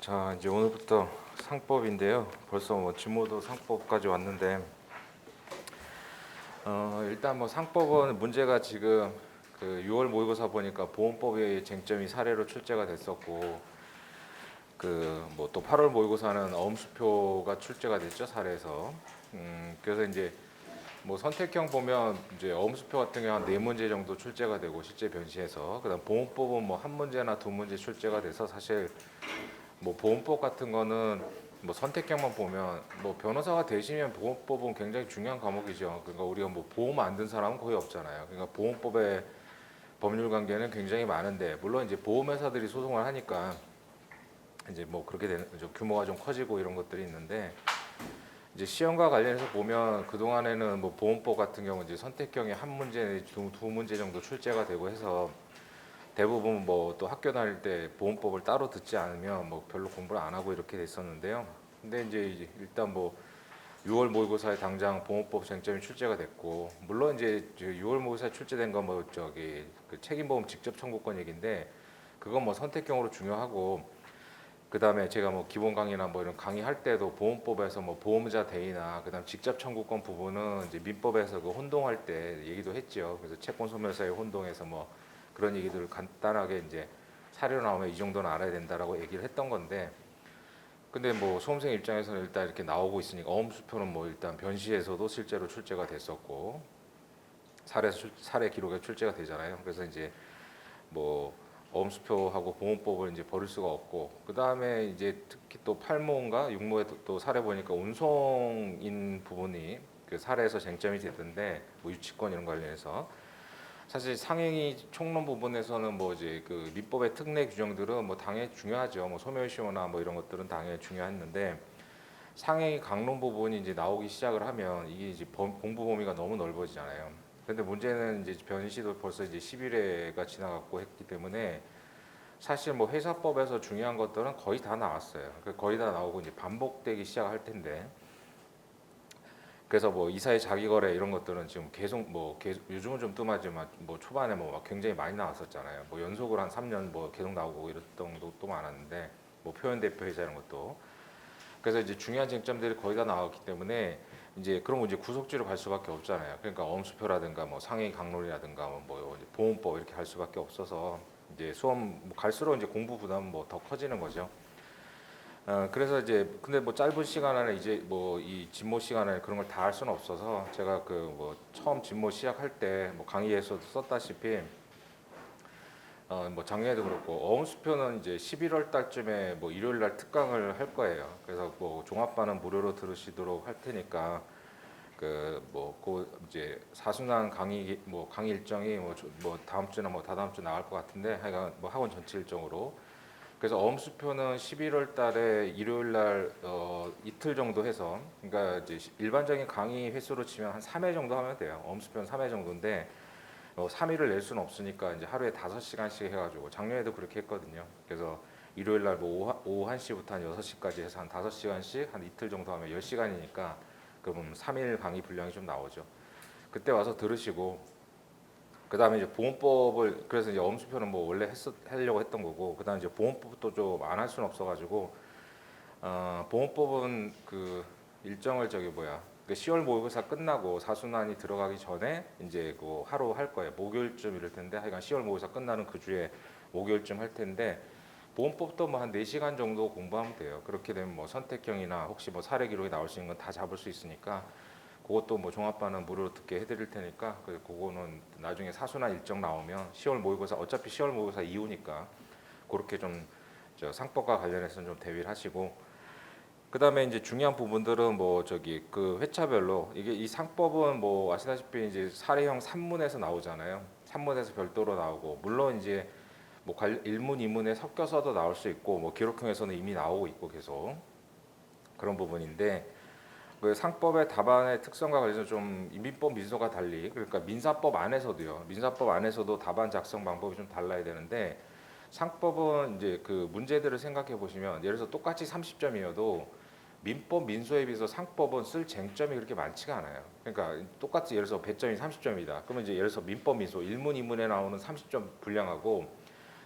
자, 이제 오늘부터 상법인데요. 벌써 뭐 진모도 상법까지 왔는데, 일단 뭐 상법은 문제가 지금 그 6월 모의고사 보니까 보험법의 쟁점이 사례로 출제가 됐었고, 그 뭐 또 8월 모의고사는 어음수표가 출제가 됐죠, 사례에서. 그래서 이제 뭐 선택형 보면 이제 어음수표 같은 경우 한 4문제 정도 출제가 되고 실제 변시에서, 그다음 보험법은 뭐 한 문제나 두 문제 출제가 돼서 사실 뭐 보험법 같은 거는 뭐 선택형만 보면 뭐 변호사가 되시면 보험법은 굉장히 중요한 과목이죠. 그러니까 우리가 뭐 보험 안 든 사람은 거의 없잖아요. 그러니까 보험법의 법률 관계는 굉장히 많은데, 물론 이제 보험회사들이 소송을 하니까 이제 뭐 그렇게 되는 좀 규모가 좀 커지고 이런 것들이 있는데, 이제 시험과 관련해서 보면 그 동안에는 뭐 보험법 같은 경우 이제 선택형이 한 문제 두 문제 정도 출제가 되고 해서 대부분 뭐 또 학교 다닐 때 보험법을 따로 듣지 않으면 뭐 별로 공부를 안 하고 이렇게 됐었는데요. 근데 이제 일단 뭐 6월 모의고사에 당장 보험법 쟁점이 출제가 됐고, 물론 이제 6월 모의고사에 출제된 건 뭐 저기 그 책임보험 직접 청구권 얘기인데, 그건 뭐 선택형으로 중요하고, 그 다음에 제가 뭐 기본 강의나 뭐 이런 강의할 때도 보험법에서 뭐 보험자 대의나 그다음 직접 청구권 부분은 이제 민법에서 그 혼동할 때 얘기도 했죠. 그래서 채권 소멸사의 혼동에서 뭐 그런 얘기들을 간단하게 이제 사례로 나오면 이 정도는 알아야 된다라고 얘기를 했던 건데, 근데 뭐 수험생 입장에서는 일단 이렇게 나오고 있으니까 어음수표는 뭐 일단 변시에서도 실제로 출제가 됐었고 사례 기록에 출제가 되잖아요. 그래서 이제 뭐 어음수표하고 보험법을 이제 버릴 수가 없고, 그 다음에 이제 특히 또 8모인가 6모에 또 사례 보니까 운송인 부분이 그 사례에서 쟁점이 되던데, 뭐 유치권 이런 관련해서 사실 상행위 총론 부분에서는 뭐 이제 그 민법의 특례 규정들은 뭐 당연히 중요하죠. 뭐 소멸시효나 뭐 이런 것들은 당연히 중요했는데, 상행위 강론 부분이 이제 나오기 시작을 하면 이게 이제 공부 범위가 너무 넓어지잖아요. 근데 문제는 이제 변시도 벌써 이제 11회가 지나갔고 했기 때문에 사실 뭐 회사법에서 중요한 것들은 거의 다 나왔어요. 거의 다 나오고 이제 반복되기 시작할 텐데, 그래서 뭐 이사의 자기거래 이런 것들은 지금 계속 요즘은 좀 뜸하지만 뭐 초반에 뭐 막 굉장히 많이 나왔었잖아요. 뭐 연속으로 한 3년 뭐 계속 나오고 이랬던 것도 많았는데, 뭐 표현 대표이사 이런 것도. 그래서 이제 중요한 쟁점들이 거의 다 나왔기 때문에 이제 그런 거 이제 구속지로 갈 수밖에 없잖아요. 그러니까 엄수표라든가 뭐 상해 강론이라든가 뭐 이제 보험법 이렇게 할 수밖에 없어서 이제 수험 뭐 갈수록 이제 공부 부담은 뭐 더 커지는 거죠. 그래서 이제 근데 뭐 짧은 시간 안에 이제 뭐 이 진모 시간 안에 그런 걸 다 할 수는 없어서, 제가 그 뭐 처음 진모 시작할 때 뭐 강의에서도 썼다시피 뭐 작년에도 그렇고 어음수표는 이제 11월 달쯤에 뭐 일요일 날 특강을 할 거예요. 그래서 뭐 종합반은 무료로 들으시도록 할 테니까 그 이제 사순환 강의 일정이 뭐 다음 주나 뭐 다다음 주 나갈 것 같은데, 하여간 뭐 학원 전체 일정으로. 그래서 어음수표는 11월 달에 일요일 날 이틀 정도 해서, 그러니까 이제 일반적인 강의 횟수로 치면 한 3회 정도 하면 돼요. 어음수표는 3회 정도인데 3일을 낼 수는 없으니까 이제 하루에 5시간씩 해가지고, 작년에도 그렇게 했거든요. 그래서 일요일 날뭐 오후 1시부터 한 6시까지 해서 한 5시간씩 한 이틀 정도 하면 10시간이니까 그럼 3일 강의 분량이 좀 나오죠. 그때 와서 들으시고, 그 다음에 이제 보험법을, 그래서 이제 엄수표는 뭐 원래 하려고 했던 거고, 그 다음에 이제 보험법도 좀 안 할 수는 없어가지고, 보험법은 그 일정을 저기 뭐야, 그 10월 모의고사 끝나고 사순환이 들어가기 전에 이제 그 하루 할 거예요. 목요일쯤 이럴 텐데, 하여간 10월 모의고사 끝나는 그 주에 목요일쯤 할 텐데, 보험법도 뭐 한 4시간 정도 공부하면 돼요. 그렇게 되면 뭐 선택형이나 혹시 뭐 사례 기록이 나올 수 있는 건 다 잡을 수 있으니까, 그것도 뭐 종합반은 무료로 듣게 해드릴 테니까, 그거는 나중에 사순환 일정 나오면 10월 모의고사, 어차피 10월 모의고사 이후니까 그렇게 좀 저 상법과 관련해서는 좀 대비를 하시고, 그 다음에 이제 중요한 부분들은 뭐 저기 그 회차별로, 이게 이 상법은 뭐 아시다시피 이제 사례형 산문에서 나오잖아요. 산문에서 별도로 나오고, 물론 이제 뭐 일문 이문에 섞여서도 나올 수 있고, 뭐 기록형에서는 이미 나오고 있고 계속 그런 부분인데, 그 상법의 답안의 특성과 관련해서 좀 민법 민소가 달리, 그러니까 민사법 안에서도 답안 작성 방법이 좀 달라야 되는데, 상법은 이제 그 문제들을 생각해 보시면, 예를 들어서 똑같이 30점이어도 민법 민소에 비해서 상법은 쓸 쟁점이 그렇게 많지가 않아요. 그러니까 똑같이 예를 들어서 배점이 30점이다. 그러면 이제 예를 들어서 민법 민소 1문 2문에 나오는 30점 분량하고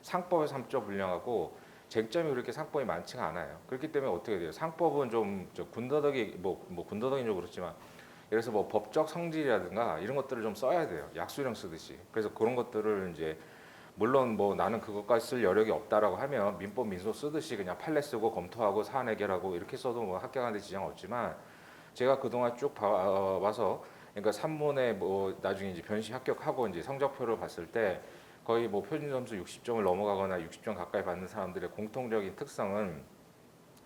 상법의 30점 분량하고 쟁점이 그렇게 상법이 많지가 않아요. 그렇기 때문에 어떻게 돼요? 상법은 좀 군더더기 뭐 군더더기는 좀 그렇지만 예를 들어서 뭐 법적 성질이라든가 이런 것들을 좀 써야 돼요. 약수령 쓰듯이. 그래서 그런 것들을 이제 물론 뭐 나는 그것까지 쓸 여력이 없다라고 하면 민법 민소 쓰듯이 그냥 판례 쓰고 검토하고 사안 해결하고 이렇게 써도 뭐 합격하는 데 지장 없지만 제가 그동안 쭉 봐서 그러니까 산문에 뭐 나중에 이제 변시 합격하고 이제 성적표를 봤을 때 거의 뭐 표준 점수 60점을 넘어가거나 60점 가까이 받는 사람들의 공통적인 특성은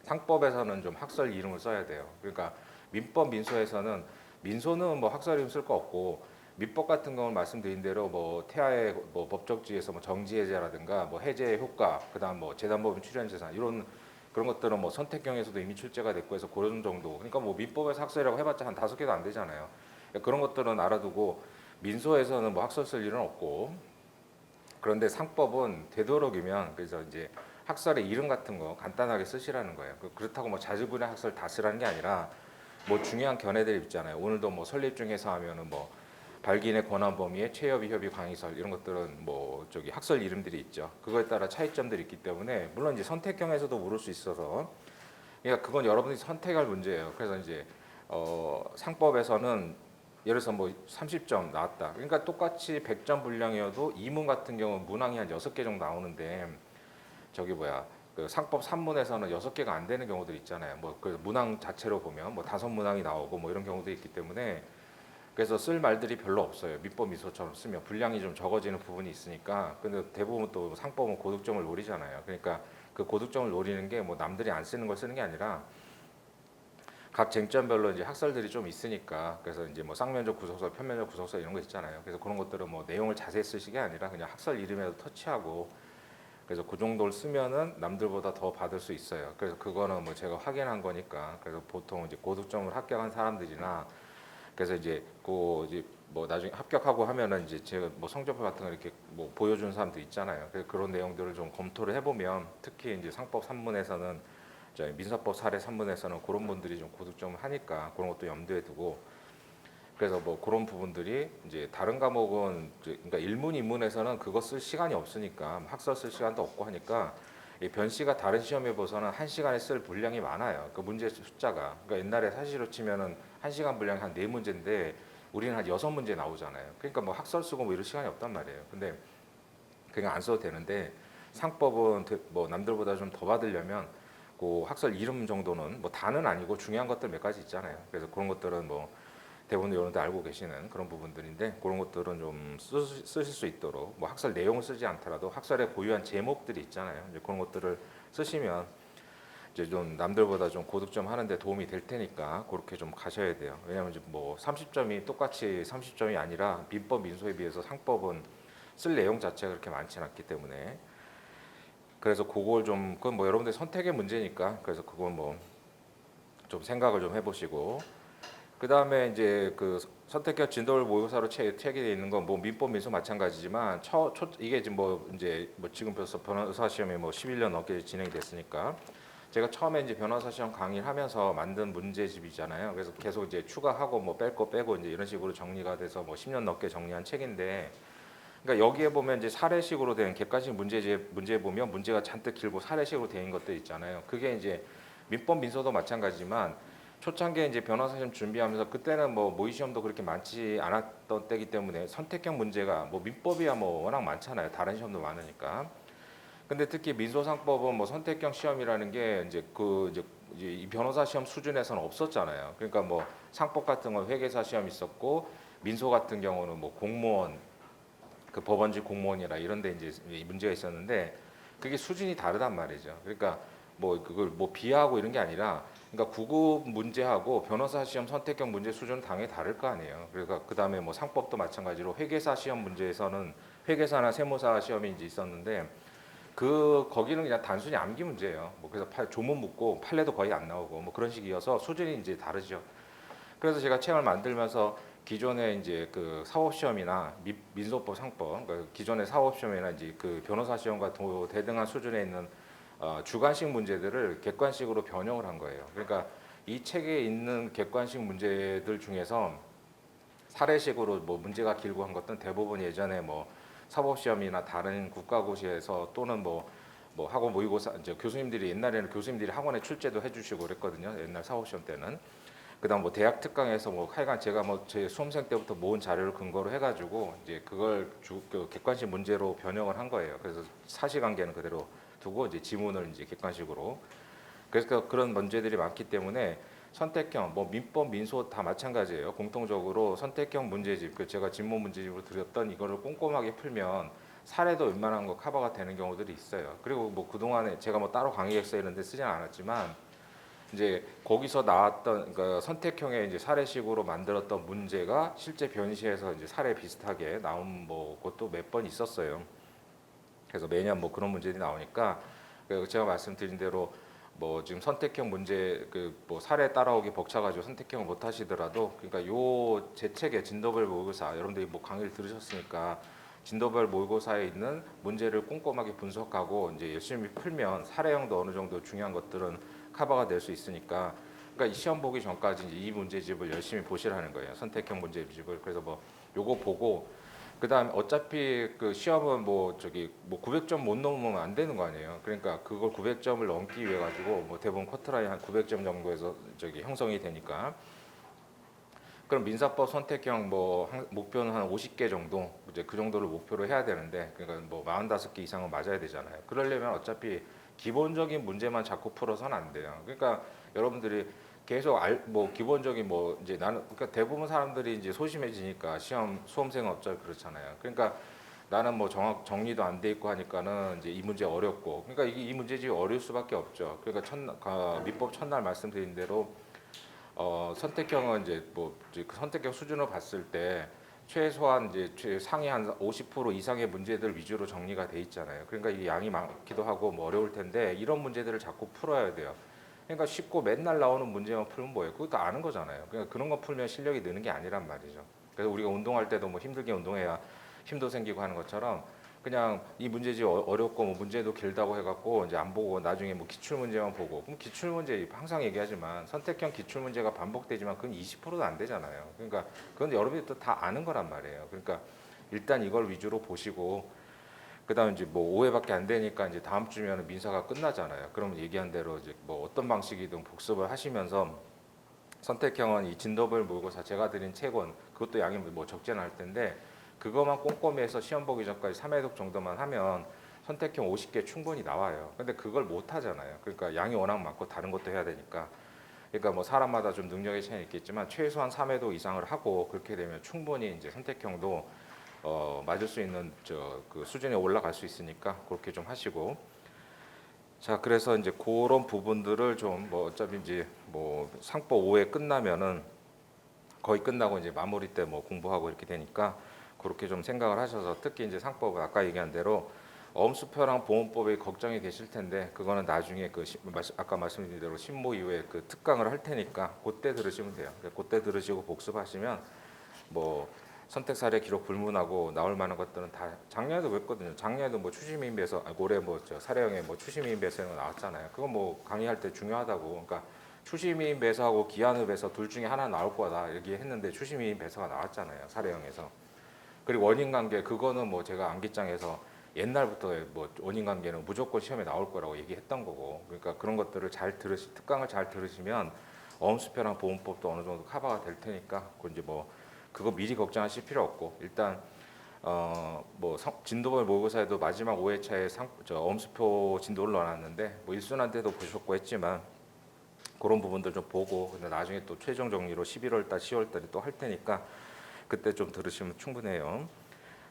상법에서는 좀 학설 이름을 써야 돼요. 그러니까 민법 민소에서는 민소는 뭐 학설 이름 쓸 거 없고 민법 같은 경우는 말씀드린 대로 뭐 태아의 뭐 법적지에서 뭐 정지해제라든가 뭐 해제 효과 그다음 뭐 재단법인 출연재산 이런 그런 것들은 뭐 선택형에서도 이미 출제가 됐고 해서 그런 정도. 그러니까 뭐 민법에서 학설이라고 해봤자 한 5개도 안 되잖아요. 그러니까 그런 것들은 알아두고 민소에서는 뭐 학설 쓸 일은 없고 그런데 상법은 되도록이면 그래서 이제 학설의 이름 같은 거 간단하게 쓰시라는 거예요. 그렇다고 뭐 자주분의 학설 다 쓰라는 게 아니라 뭐 중요한 견해들 있잖아요. 오늘도 뭐 설립 중에서 하면은 뭐 발기인의 권한 범위에 최협의 협의 강의설 이런 것들은 뭐 저기 학설 이름들이 있죠. 그거에 따라 차이점들이 있기 때문에 물론 이제 선택형에서도 물을 수 있어서 그러니까 그건 여러분이 선택할 문제예요. 그래서 이제 상법에서는 예를 들어서 뭐 30점 나왔다. 그러니까 똑같이 100점 분량이어도 이문 같은 경우는 문항이 한 6개 정도 나오는데 저기 뭐야 그 상법 3문에서는 6개가 안 되는 경우들 있잖아요. 뭐 그 문항 자체로 보면 뭐 5문항이 나오고 뭐 이런 경우도 있기 때문에 그래서 쓸 말들이 별로 없어요. 민법 미소처럼 쓰면 분량이 좀 적어지는 부분이 있으니까. 근데 대부분 또 상법은 고득점을 노리잖아요. 그러니까 그 고득점을 노리는 게 뭐 남들이 안 쓰는 걸 쓰는 게 아니라 각 쟁점별로 이제 학설들이 좀 있으니까 그래서 이제 뭐 쌍면적 구속사, 편면적 구속사 이런 거 있잖아요. 그래서 그런 것들은 뭐 내용을 자세히 쓰시게 아니라 그냥 학설 이름에도 터치하고 그래서 그 정도를 쓰면은 남들보다 더 받을 수 있어요. 그래서 그거는 뭐 제가 확인한 거니까 그래서 보통 이제 고득점을 합격한 사람들이나 그래서 이제 그 이제 뭐 나중에 합격하고 하면은 이제 제가 뭐 성적표 같은 거 이렇게 뭐 보여주는 사람도 있잖아요. 그래서 그런 내용들을 좀 검토를 해보면 특히 이제 상법 3문에서는 저희 민사법 사례 3문에서는 그런 분들이 좀 고득점을 하니까 그런 것도 염두에 두고 그래서 뭐 그런 부분들이 이제 다른 과목은 그러니까 일문, 이문에서는 그거 쓸 시간이 없으니까 학설 쓸 시간도 없고 하니까 이 변씨가 다른 시험에 보서는 1시간에 쓸 분량이 많아요. 그 문제 숫자가. 그러니까 옛날에 사시로 치면은 1시간 분량이 한 4문제인데 우리는 한 6문제 나오잖아요. 그러니까 뭐 학설 쓰고 뭐 이럴 시간이 없단 말이에요. 근데 그냥 안 써도 되는데 상법은 뭐 남들보다 좀 더 받으려면 그 학설 이름 정도는 뭐 다는 아니고 중요한 것들 몇 가지 있잖아요. 그래서 그런 것들은 뭐 대부분 여러분들 알고 계시는 그런 부분들인데 그런 것들은 좀 쓰실 수 있도록 뭐 학설 내용을 쓰지 않더라도 학설에 고유한 제목들이 있잖아요. 이제 그런 것들을 쓰시면 이제 좀 남들보다 좀 고득점 하는데 도움이 될 테니까 그렇게 좀 가셔야 돼요. 왜냐하면 이제 뭐 30점이 똑같이 30점이 아니라 민법 민소에 비해서 상법은 쓸 내용 자체가 그렇게 많지는 않기 때문에 그래서 그걸 좀 그건 뭐 여러분들 선택의 문제니까 그래서 그건 뭐 좀 생각을 좀 해보시고 그 다음에 이제 그 선택형 진도를 모의고사로 체계되어 있는 건 뭐 민법 민소 마찬가지지만 이게 지금 뭐 이제 뭐 지금 벌써 변호사 시험이 뭐 11년 넘게 진행이 됐으니까 제가 처음에 이제 변호사 시험 강의를 하면서 만든 문제집이잖아요. 그래서 계속 이제 추가하고 뭐 뺄 거 빼고 이제 이런 식으로 정리가 돼서 뭐 10년 넘게 정리한 책인데 그러니까 여기에 보면 이제 사례식으로 된 객관식 문제 보면 문제가 잔뜩 길고 사례식으로 된 것들 있잖아요. 그게 이제 민법 민소도 마찬가지지만 초창기에 이제 변호사 시험 준비하면서 그때는 뭐 모의 시험도 그렇게 많지 않았던 때이기 때문에 선택형 문제가 뭐 민법이야 뭐 워낙 많잖아요. 다른 시험도 많으니까. 근데 특히 민소상법은 뭐 선택형 시험이라는 게 이제 이제 이 변호사 시험 수준에서는 없었잖아요. 그러니까 뭐 상법 같은 건 회계사 시험 있었고 민소 같은 경우는 뭐 공무원 그 법원직 공무원이라 이런 데 이제 문제가 있었는데 그게 수준이 다르단 말이죠. 그러니까 뭐 그걸 뭐 비하하고 이런 게 아니라 그러니까 구급 문제하고 변호사 시험 선택형 문제 수준은 당연히 다를 거 아니에요. 그러니까 그다음에 뭐 상법도 마찬가지로 회계사 시험 문제에서는 회계사나 세무사 시험이 이제 있었는데 거기는 그냥 단순히 암기 문제예요. 뭐 그래서 조문 묻고 판례도 거의 안 나오고 뭐 그런 식이어서 수준이 이제 다르죠. 그래서 제가 책을 만들면서 기존의 이제 그 사법 시험이나 민소법 상법, 그 기존의 사법 시험이나 이제 그 변호사 시험과 대등한 수준에 있는 주관식 문제들을 객관식으로 변형을 한 거예요. 그러니까 이 책에 있는 객관식 문제들 중에서 사례식으로 뭐 문제가 길고 한 것들은 대부분 예전에 뭐 사법 시험이나 다른 국가고시에서 또는 뭐 뭐 학원 모의고사 이제 교수님들이 옛날에는 교수님들이 학원에 출제도 해주시고 그랬거든요. 옛날 사법시험 때는. 그다음 뭐 대학 특강에서 뭐 하여간 제가 뭐 제 수험생 때부터 모은 자료를 근거로 해가지고 이제 그걸 그 객관식 문제로 변형을 한 거예요. 그래서 사실관계는 그대로 두고 이제 지문을 이제 객관식으로. 그래서 그런 문제들이 많기 때문에 선택형, 뭐 민법, 민소 다 마찬가지예요. 공통적으로 선택형 문제집, 그 제가 진모 문제집으로 드렸던 이거를 꼼꼼하게 풀면 사례도 웬만한 거 커버가 되는 경우들이 있어요. 그리고 뭐 그동안에 제가 뭐 따로 강의객서 이런 데 쓰진 않았지만 이제 거기서 나왔던 그러니까 선택형의 이제 사례식으로 만들었던 문제가 실제 변시에서 이제 사례 비슷하게 나온 뭐 것도 몇 번 있었어요. 그래서 매년 뭐 그런 문제들이 나오니까 제가 말씀드린 대로 뭐 지금 선택형 문제 그 뭐 사례 따라오기 벅차가지고 선택형을 못 하시더라도 그러니까 요 제 책의 진도별 모의고사 여러분들이 뭐 강의를 들으셨으니까 진도별 모의고사에 있는 문제를 꼼꼼하게 분석하고 이제 열심히 풀면 사례형도 어느 정도 중요한 것들은 커버가 될 수 있으니까 그러니까 이 시험 보기 전까지 이제 이 문제집을 열심히 보시라는 거예요. 선택형 문제집을. 그래서 뭐 요거 보고 그다음에 어차피 그 시험은 뭐 저기 뭐 900점 못 넘으면 안 되는 거 아니에요. 그러니까 그걸 900점을 넘기 위해 가지고 뭐 대부분 커트라인 한 900점 정도에서 저기 형성이 되니까 그럼 민사법 선택형 뭐 목표는 한 50개 정도 이제 그 정도를 목표로 해야 되는데 그러니까 뭐 45개 이상은 맞아야 되잖아요. 그러려면 어차피 기본적인 문제만 자꾸 풀어서는 안 돼요. 그러니까 여러분들이 계속 뭐 기본적인 뭐 이제 나는 그러니까 대부분 사람들이 이제 소심해지니까 시험 수험생은 어차피 그렇잖아요. 그러니까 나는 뭐 정리도 안 돼 있고 하니까는 이제 이 문제 어렵고 그러니까 이 문제집이 어려울 수밖에 없죠. 그러니까 민법 첫날 말씀드린 대로 선택형은 이제 뭐 그 선택형 수준을 봤을 때 최소한 이제 상위 한 50% 이상의 문제들 위주로 정리가 돼 있잖아요. 그러니까 이게 양이 많기도 하고 뭐 어려울 텐데 이런 문제들을 자꾸 풀어야 돼요. 그러니까 쉽고 맨날 나오는 문제만 풀면 뭐예요? 그것도 아는 거잖아요. 그러니까 그런 거 풀면 실력이 느는 게 아니란 말이죠. 그래서 우리가 운동할 때도 뭐 힘들게 운동해야 힘도 생기고 하는 것처럼 그냥 이 문제지 어렵고 뭐 문제도 길다고 해갖고 이제 안 보고 나중에 뭐 기출 문제만 보고 그럼 기출 문제 항상 얘기하지만 선택형 기출 문제가 반복되지만 그건 20%도 안 되잖아요. 그러니까 그건 여러분이 또 다 아는 거란 말이에요. 그러니까 일단 이걸 위주로 보시고 그다음 이제 뭐 5회밖에 안 되니까 이제 다음 주면 민사가 끝나잖아요. 그러면 얘기한 대로 이제 뭐 어떤 방식이든 복습을 하시면서 선택형은 이 진도별 모의고사 제가 드린 책원 그것도 양이 뭐 적지는 않을 텐데 그것만 꼼꼼히 해서 시험 보기 전까지 3회독 정도만 하면 선택형 50개 충분히 나와요. 근데 그걸 못 하잖아요. 그러니까 양이 워낙 많고 다른 것도 해야 되니까. 그러니까 뭐 사람마다 좀 능력의 차이는 있겠지만 최소한 3회독 이상을 하고 그렇게 되면 충분히 이제 선택형도 맞을 수 있는 그 수준에 올라갈 수 있으니까 그렇게 좀 하시고 자 그래서 이제 그런 부분들을 좀 뭐 어차피 이제 뭐 상법 5회 끝나면은 거의 끝나고 이제 마무리 때 뭐 공부하고 이렇게 되니까 그렇게 좀 생각을 하셔서 특히 이제 상법은 아까 얘기한 대로 엄수표랑 보험법에 걱정이 되실 텐데 그거는 나중에 그 아까 말씀드린 대로 신모 이후에 그 특강을 할 테니까 그때 들으시면 돼요. 그때 들으시고 복습하시면 뭐 선택 사례 기록 불문하고 나올 만한 것들은 다 작년에도 그랬거든요. 작년에도 뭐 추심인 배서 올해 뭐 저 사례형에 뭐 추심인 배서 이런 거 나왔잖아요. 그거 뭐 강의할 때 중요하다고. 그러니까 추심인 배서하고 기한의 배서 둘 중에 하나 나올 거다 얘기했는데 추심인 배서가 나왔잖아요. 사례형에서. 그리고 원인 관계 그거는 뭐 제가 암기장에서 옛날부터 뭐 원인 관계는 무조건 시험에 나올 거라고 얘기했던 거고. 그러니까 그런 것들을 특강을 잘 들으시면 어음수표랑 보험법도 어느 정도 커버가 될 테니까 그 이제 뭐 그거 미리 걱정하실 필요 없고 일단 뭐 진도별 모의고사에도 마지막 5회차에 엄수표 진도를 넣어놨는데 뭐 일순환 때도 보셨고 했지만 그런 부분들 좀 보고 근데 나중에 또 최종 정리로 11월달, 10월달에 또 할 테니까 그때 좀 들으시면 충분해요.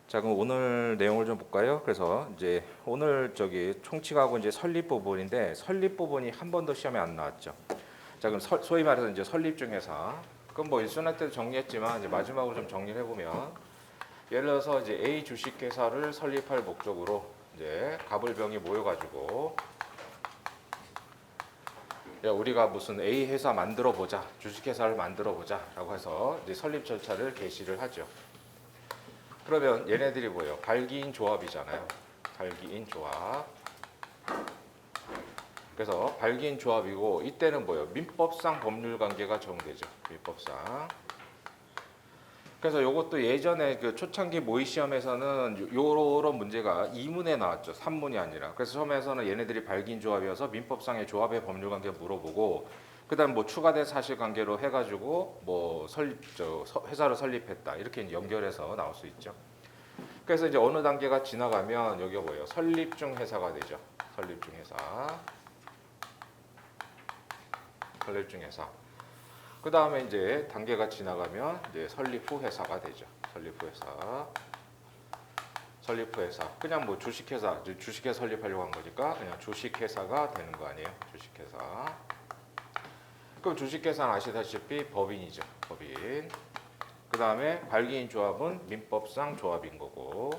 자 그럼 오늘 내용을 좀 볼까요? 그래서 이제 오늘 저기 총칙하고 이제 설립 부분인데 설립 부분이 한 번도 시험에 안 나왔죠. 자 그럼 소위 말해서 이제 설립 중에서 그럼 뭐 일순환 때도 정리했지만 이제 마지막으로 좀 정리를 해보면 예를 들어서 이제 A 주식회사를 설립할 목적으로 이제 갑을병이 모여가지고 야 우리가 무슨 A 회사 만들어 보자 주식회사를 만들어 보자라고 해서 이제 설립 절차를 개시를 하죠. 그러면 얘네들이 뭐예요? 발기인 조합이잖아요. 발기인 조합. 그래서 발기인 조합이고 이때는 뭐예요? 민법상 법률 관계가 적용되죠. 민법상. 그래서 요것도 예전에 그 초창기 모의 시험에서는 요런 문제가 2문에 나왔죠. 3문이 아니라. 그래서 처음에서는 얘네들이 발기인 조합이어서 민법상의 조합의 법률 관계 물어보고 그다음 뭐 추가된 사실관계로 해가지고 뭐 회사를 설립했다 이렇게 이제 연결해서 나올 수 있죠. 그래서 이제 어느 단계가 지나가면 여기가 뭐예요? 설립중 회사가 되죠. 설립중 회사. 설립중 회사. 그 다음에 이제 단계가 지나가면 이제 설립 후 회사가 되죠. 설립 후 회사. 설립 후 회사. 그냥 뭐 주식회사, 주식회사 설립하려고 한 거니까 그냥 주식회사가 되는 거 아니에요? 주식회사. 그럼 주식회사는 아시다시피 법인이죠. 법인. 그 다음에 발기인 조합은 민법상 조합인 거고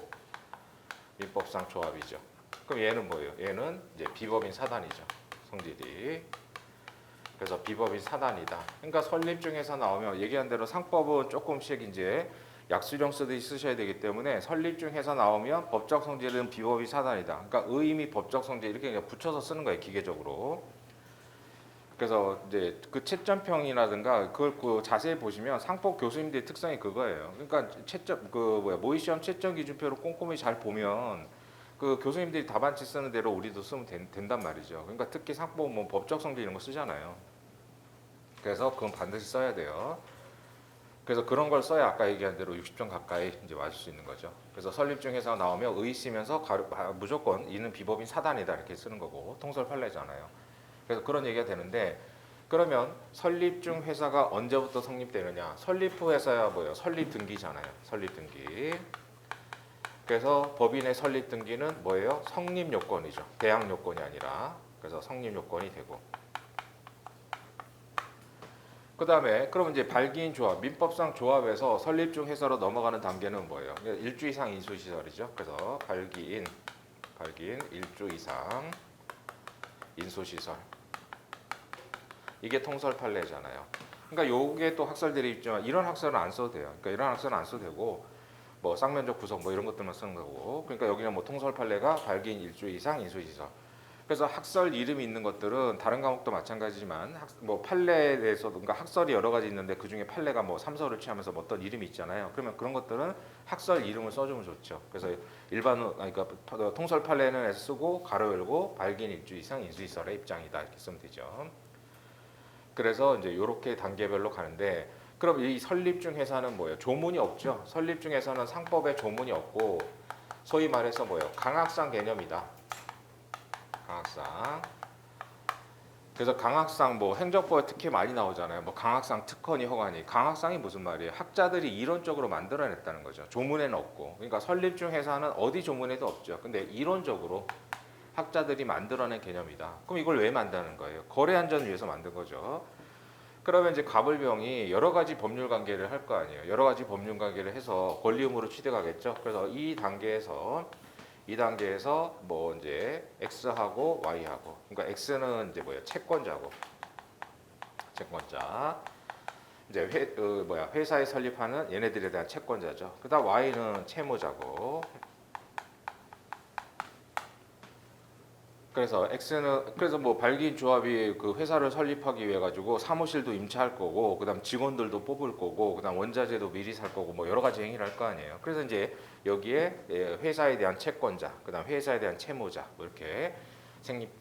민법상 조합이죠. 그럼 얘는 뭐예요? 얘는 이제 비법인 사단이죠. 성질이. 그래서 비법인 사단이다. 그러니까 설립중 회사 나오면 얘기한 대로 상법은 조금씩 이제 약수령 쓰듯이 쓰셔야 되기 때문에 설립중 회사 나오면 법적 성질은 비법인 사단이다. 그러니까 의미 법적 성질 이렇게 그냥 붙여서 쓰는 거예요. 기계적으로. 그래서 이제 그 채점평이라든가 그걸 그 자세히 보시면 상법 교수님들의 특성이 그거예요. 그러니까 채점 그 뭐야 모의 시험 채점 기준표를 꼼꼼히 잘 보면 그 교수님들이 답안지 쓰는 대로 우리도 쓰면 된단 말이죠. 그러니까 특히 상법 뭐 법적 성질 이런 거 쓰잖아요. 그래서 그건 반드시 써야 돼요. 그래서 그런 걸 써야 아까 얘기한 대로 60점 가까이 이제 맞을 수 있는 거죠. 그래서 설립중 회사가 나오면 의 쓰면서 무조건 이는 비법인 사단이다 이렇게 쓰는 거고 통설 판례잖아요. 그래서 그런 얘기가 되는데 그러면 설립중 회사가 언제부터 성립되느냐? 설립 후 회사야 뭐예요? 설립 등기잖아요. 설립 등기. 그래서 법인의 설립 등기는 뭐예요? 성립 요건이죠. 대항 요건이 아니라. 그래서 성립 요건이 되고. 그 다음에 그럼 이제 발기인 조합, 민법상 조합에서 설립중 회사로 넘어가는 단계는 뭐예요? 1주 이상 인수시설이죠. 그래서 발기인 1주 이상 인수시설. 이게 통설 판례잖아요. 그러니까 요게 또 학설들이 있지만 이런 학설은 안 써도 돼요. 그러니까 이런 학설은 안 써도 되고 뭐 쌍면적 구성 뭐 이런 것들만 쓰는 거고. 그러니까 여기는 뭐 통설 판례가 발기인 1주 이상 인수시설. 그래서 학설 이름이 있는 것들은 다른 과목도 마찬가지지만 뭐 판례에 대해서도 그러니까 학설이 여러 가지 있는데 그 중에 판례가 뭐 3설을 취하면서 뭐 어떤 이름이 있잖아요. 그러면 그런 것들은 학설 이름을 써주면 좋죠. 그래서 일반 그러니까 통설 판례는 쓰고 가로 열고 발기인 1주 이상 인수시설의 입장이다 이렇게 쓰면 되죠. 그래서 이제 이렇게 단계별로 가는데 그럼 이 설립중 회사는 뭐예요? 조문이 없죠. 설립중 회사는 상법에 조문이 없고 소위 말해서 뭐예요? 강학상 개념이다. 강학상. 그래서 강학상 뭐 행정법에 특히 많이 나오잖아요. 뭐 강학상 특허니 허가니. 강학상이 무슨 말이에요? 학자들이 이론적으로 만들어냈다는 거죠. 조문에는 없고. 그러니까 설립중 회사는 어디 조문에도 없죠. 근데 이론적으로 학자들이 만들어낸 개념이다. 그럼 이걸 왜 만드는 거예요? 거래 안전을 위해서 만든 거죠. 그러면 이제 갑을병이 여러 가지 법률 관계를 할 거 아니에요. 여러 가지 법률 관계를 해서 권리 의무로 취득하겠죠. 그래서 이 단계에서 뭐 이제 X하고 Y하고, 그러니까 X는 이제 뭐야 채권자고, 채권자. 이제 회사에 설립하는 얘네들에 대한 채권자죠. 그다음 Y는 채무자고. 그래서 뭐 발기인 조합이 그 회사를 설립하기 위해 가지고 사무실도 임차할 거고, 그다음 직원들도 뽑을 거고, 그다음 원자재도 미리 살 거고, 뭐 여러 가지 행위를 할 거 아니에요. 그래서 이제 여기에 회사에 대한 채권자, 그다음 회사에 대한 채무자 뭐 이렇게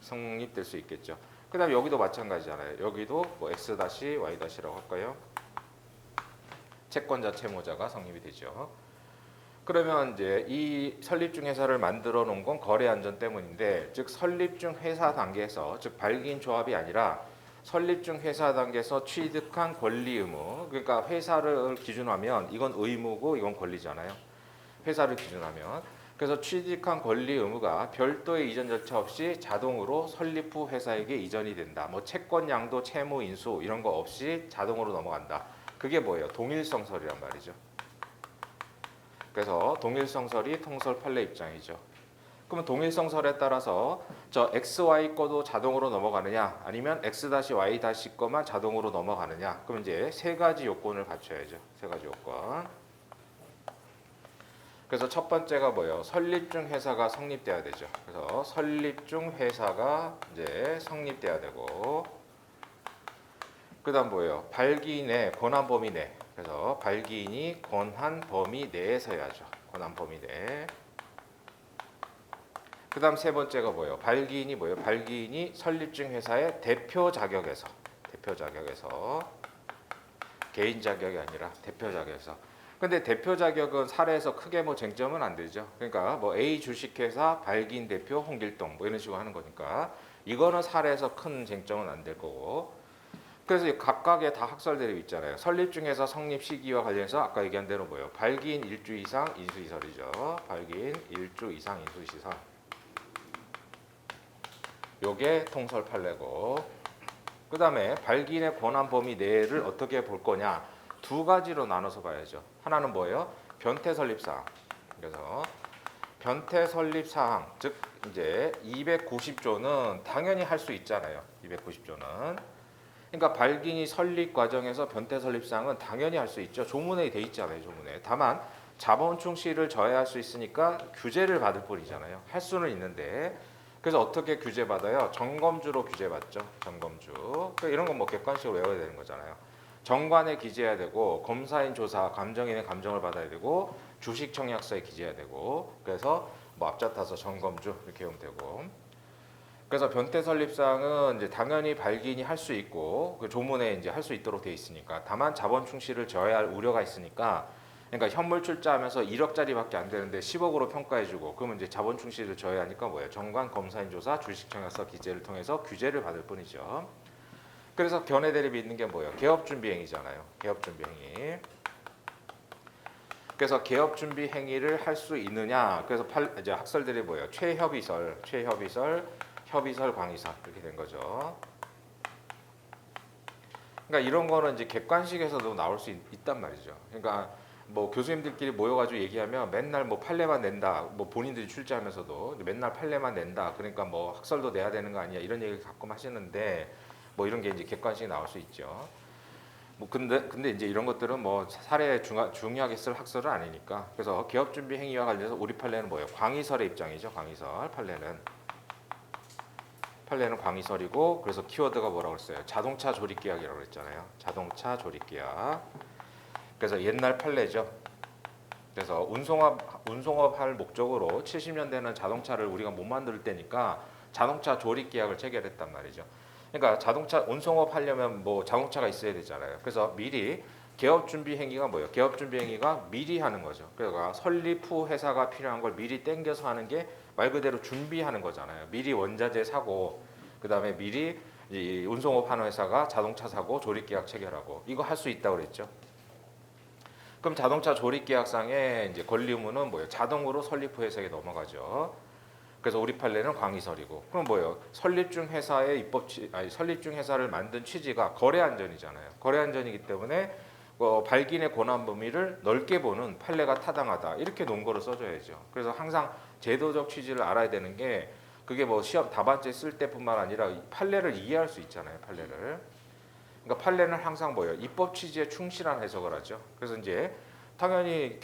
성립될 수 있겠죠. 그다음 여기도 마찬가지잖아요. 여기도 뭐 X-Y-라고 할까요? 채권자, 채무자가 성립이 되죠. 그러면 이제 이 설립중 회사를 만들어 놓은 건 거래 안전 때문인데, 즉 설립중 회사 단계에서, 즉 발기인 조합이 아니라 설립중 회사 단계에서 취득한 권리 의무, 그러니까 회사를 기준하면 이건 의무고 이건 권리잖아요. 회사를 기준하면. 그래서 취득한 권리 의무가 별도의 이전 절차 없이 자동으로 설립 후 회사에게 이전이 된다. 뭐 채권 양도, 채무 인수 이런 거 없이 자동으로 넘어간다. 그게 뭐예요? 동일성설이란 말이죠. 그래서 동일성설이 통설 판례 입장이죠. 그러면 동일성설에 따라서 저 XY 거도 자동으로 넘어가느냐, 아니면 X-Y- 거만 자동으로 넘어가느냐. 그럼 이제 세 가지 요건을 갖춰야죠. 세 가지 요건. 그래서 첫 번째가 뭐예요? 설립중 회사가 성립돼야 되죠. 그래서 설립중 회사가 이제 성립돼야 되고, 그다음 뭐예요? 발기인의 권한 범위 내. 그래서 발기인이 권한 범위 내에서 해야죠. 권한 범위 내. 그다음 세 번째가 뭐예요? 발기인이 뭐예요? 발기인이 설립증 회사의 대표 자격에서 개인 자격이 아니라 대표 자격에서. 근데 대표 자격은 사례에서 크게 뭐 쟁점은 안 되죠. 그러니까 뭐 A 주식회사 발기인 대표 홍길동 뭐 이런 식으로 하는 거니까 이거는 사례에서 큰 쟁점은 안 될 거고. 그래서 각각의 다 학설 대립 있잖아요. 설립증에서 성립 시기와 관련해서 아까 얘기한 대로 뭐예요? 발기인 1주 이상 인수시설이죠. 발기인 1주 이상 인수시설. 요게 통설 판례고. 그 다음에 발기인의 권한 범위 내를 어떻게 볼 거냐? 두 가지로 나눠서 봐야죠. 하나는 뭐예요? 변태 설립 사항. 그래서 변태 설립 사항, 즉 이제 290조는 당연히 할 수 있잖아요. 290조는. 그러니까 발기인이 설립 과정에서 변태 설립 사항은 당연히 할 수 있죠. 조문에 돼 있잖아요. 조문에. 다만 자본 충실을 저해할 수 있으니까 규제를 받을 뿐이잖아요. 할 수는 있는데. 그래서 어떻게 규제받아요? 점검주로 규제받죠. 점검주. 그러니까 이런 건 뭐 객관식으로 외워야 되는 거잖아요. 정관에 기재해야 되고 검사인 조사, 감정인의 감정을 받아야 되고 주식 청약서에 기재해야 되고 그래서 뭐 앞자타서 점검주 이렇게 하면 되고. 그래서 변태 설립사항은 이제 당연히 발기인이 할 수 있고 그 조문에 이제 할 수 있도록 돼 있으니까 다만 자본 충실을 저해할 우려가 있으니까 그러니까 현물 출자하면서 1억짜리밖에 안 되는데 10억으로 평가해주고 그러면 이제 자본 충실을 저해하니까 뭐예요? 정관 검사인 조사 주식 청약서 기재를 통해서 규제를 받을 뿐이죠. 그래서 견해 대립이 있는 게 뭐예요? 개업 준비 행위잖아요. 개업 준비 행위. 그래서 개업 준비 행위를 할 수 있느냐? 그래서 이제 학설들이 뭐예요? 최협의설, 협의설, 광의설 이렇게 된 거죠. 그러니까 이런 거는 이제 객관식에서도 나올 수 있단 말이죠. 그러니까 뭐 교수님들끼리 모여가지고 얘기하면 맨날 뭐 판례만 낸다, 뭐 본인들이 출제하면서도 맨날 판례만 낸다. 그러니까 뭐 학설도 내야 되는 거 아니야? 이런 얘기 가끔 하시는데 뭐 이런 게 이제 객관식이 나올 수 있죠. 뭐 근데 이제 이런 것들은 뭐 사례에 중요하게 쓸 학설은 아니니까. 그래서 개업 준비 행위와 관련해서 우리 판례는 뭐예요? 광의설의 입장이죠. 광의설 판례는 광의설이고 그래서 키워드가 뭐라고 했어요? 자동차 조립 계약이라고 그랬잖아요. 자동차 조립 계약. 그래서 옛날 판례죠. 그래서 운송업 할 목적으로 70년대는 자동차를 우리가 못 만들 때니까 자동차 조립 계약을 체결했단 말이죠. 그러니까 자동차 운송업 하려면 뭐 자동차가 있어야 되잖아요. 그래서 미리 개업 준비 행위가 뭐예요? 개업 준비 행위가 미리 하는 거죠. 그러니까 설립 후 회사가 필요한 걸 미리 땡겨서 하는 게 말 그대로 준비하는 거잖아요. 미리 원자재 사고 그다음에 미리 이 운송업 하는 회사가 자동차 사고 조립 계약 체결하고 이거 할 수 있다고 그랬죠. 그럼 자동차 조립 계약상의 이제 권리 의무는 뭐예요? 자동으로 설립 후 회사에 넘어가죠. 그래서 우리 판례는 광의설이고. 그럼 뭐예요? 설립 중 회사의 설립 중 회사를 만든 취지가 거래 안전이잖아요. 거래 안전이기 때문에 발기인의 권한 범위를 넓게 보는 판례가 타당하다. 이렇게 논거를 써줘야죠. 그래서 항상 제도적 취지를 알아야 되는 게 그게 뭐 시험 답안지 쓸 때뿐만 아니라 판례를 이해할 수 있잖아요. 판례를. 그러니까 판례는 항상 뭐예요? 입법 취지에 충실한 해석을 하죠. 그래서 이제 당연히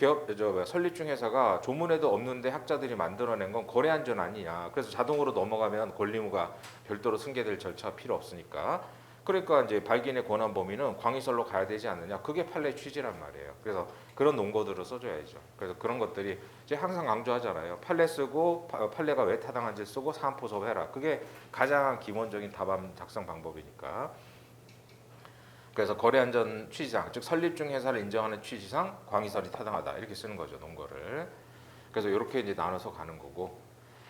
설립 중 회사가 조문에도 없는데 학자들이 만들어낸 건 거래 안전 아니냐. 그래서 자동으로 넘어가면 권리무가 별도로 승계될 절차가 필요 없으니까. 그러니까 이제 발기인의 권한 범위는 광의설로 가야 되지 않느냐. 그게 판례 취지란 말이에요. 그래서 그런 논거들을 써줘야죠. 그래서 그런 것들이 이제 항상 강조하잖아요. 판례 쓰고 판례가 왜 타당한지 쓰고 사안포섭해라. 그게 가장 기본적인 답안 작성 방법이니까. 그래서 거래안전 취지상, 즉 설립 중 회사를 인정하는 취지상 광의설이 타당하다 이렇게 쓰는 거죠, 논거를. 그래서 이렇게 이제 나눠서 가는 거고.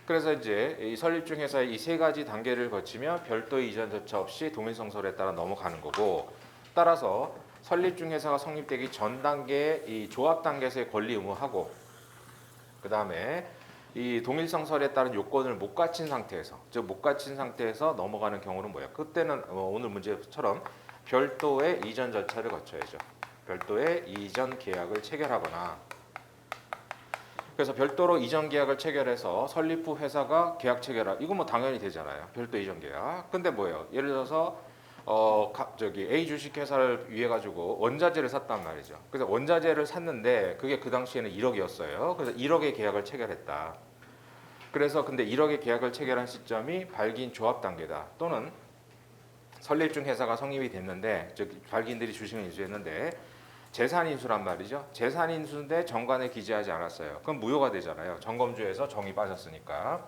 그래서 이제 이 설립 중 회사의 이 세 가지 단계를 거치면 별도의 이전 절차 없이 동일성설에 따라 넘어가는 거고. 따라서 설립 중 회사가 성립되기 전 단계의 이 조합 단계에서의 권리 의무하고, 그 다음에 이 동일성설에 따른 요건을 못 갖춘 상태에서, 즉 못 갖춘 상태에서 넘어가는 경우는 뭐야? 그때는 오늘 문제처럼 별도의 이전 절차를 거쳐야죠. 별도의 이전 계약을 체결하거나. 그래서 별도로 이전 계약을 체결해서 설립 후 회사가 계약 체결하. 이거 뭐 당연히 되잖아요. 별도 이전 계약. 근데 뭐예요? 예를 들어서 A 주식 회사를 위해 가지고 원자재를 샀단 말이죠. 그래서 원자재를 샀는데 그게 그 당시에는 1억이었어요. 그래서 1억의 계약을 체결했다. 그래서 근데 1억의 계약을 체결한 시점이 발기인 조합 단계다. 또는 설립 중 회사가 성립이 됐는데, 즉 발기인들이 주식을 인수했는데 재산인수란 말이죠. 재산인수인데 정관에 기재하지 않았어요. 그럼 무효가 되잖아요. 점검주에서 정이 빠졌으니까.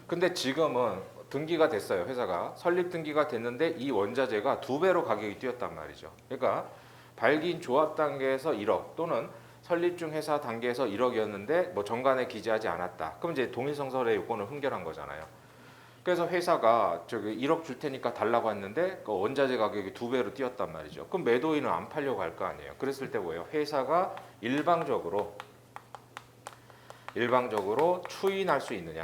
근데 지금은 등기가 됐어요. 회사가 설립 등기가 됐는데 이 원자재가 2배로 가격이 뛰었단 말이죠. 그러니까 발기인 조합 단계에서 1억 또는 설립 중 회사 단계에서 1억이었는데 뭐 정관에 기재하지 않았다. 그럼 이제 동일성설의 요건을 흠결한 거잖아요. 그래서 회사가 저기 1억 줄 테니까 달라고 했는데 그 원자재 가격이 2배로 뛰었단 말이죠. 그럼 매도인은 안 팔려고 할 거 아니에요. 그랬을 때 뭐예요? 회사가 일방적으로 추인할 수 있느냐?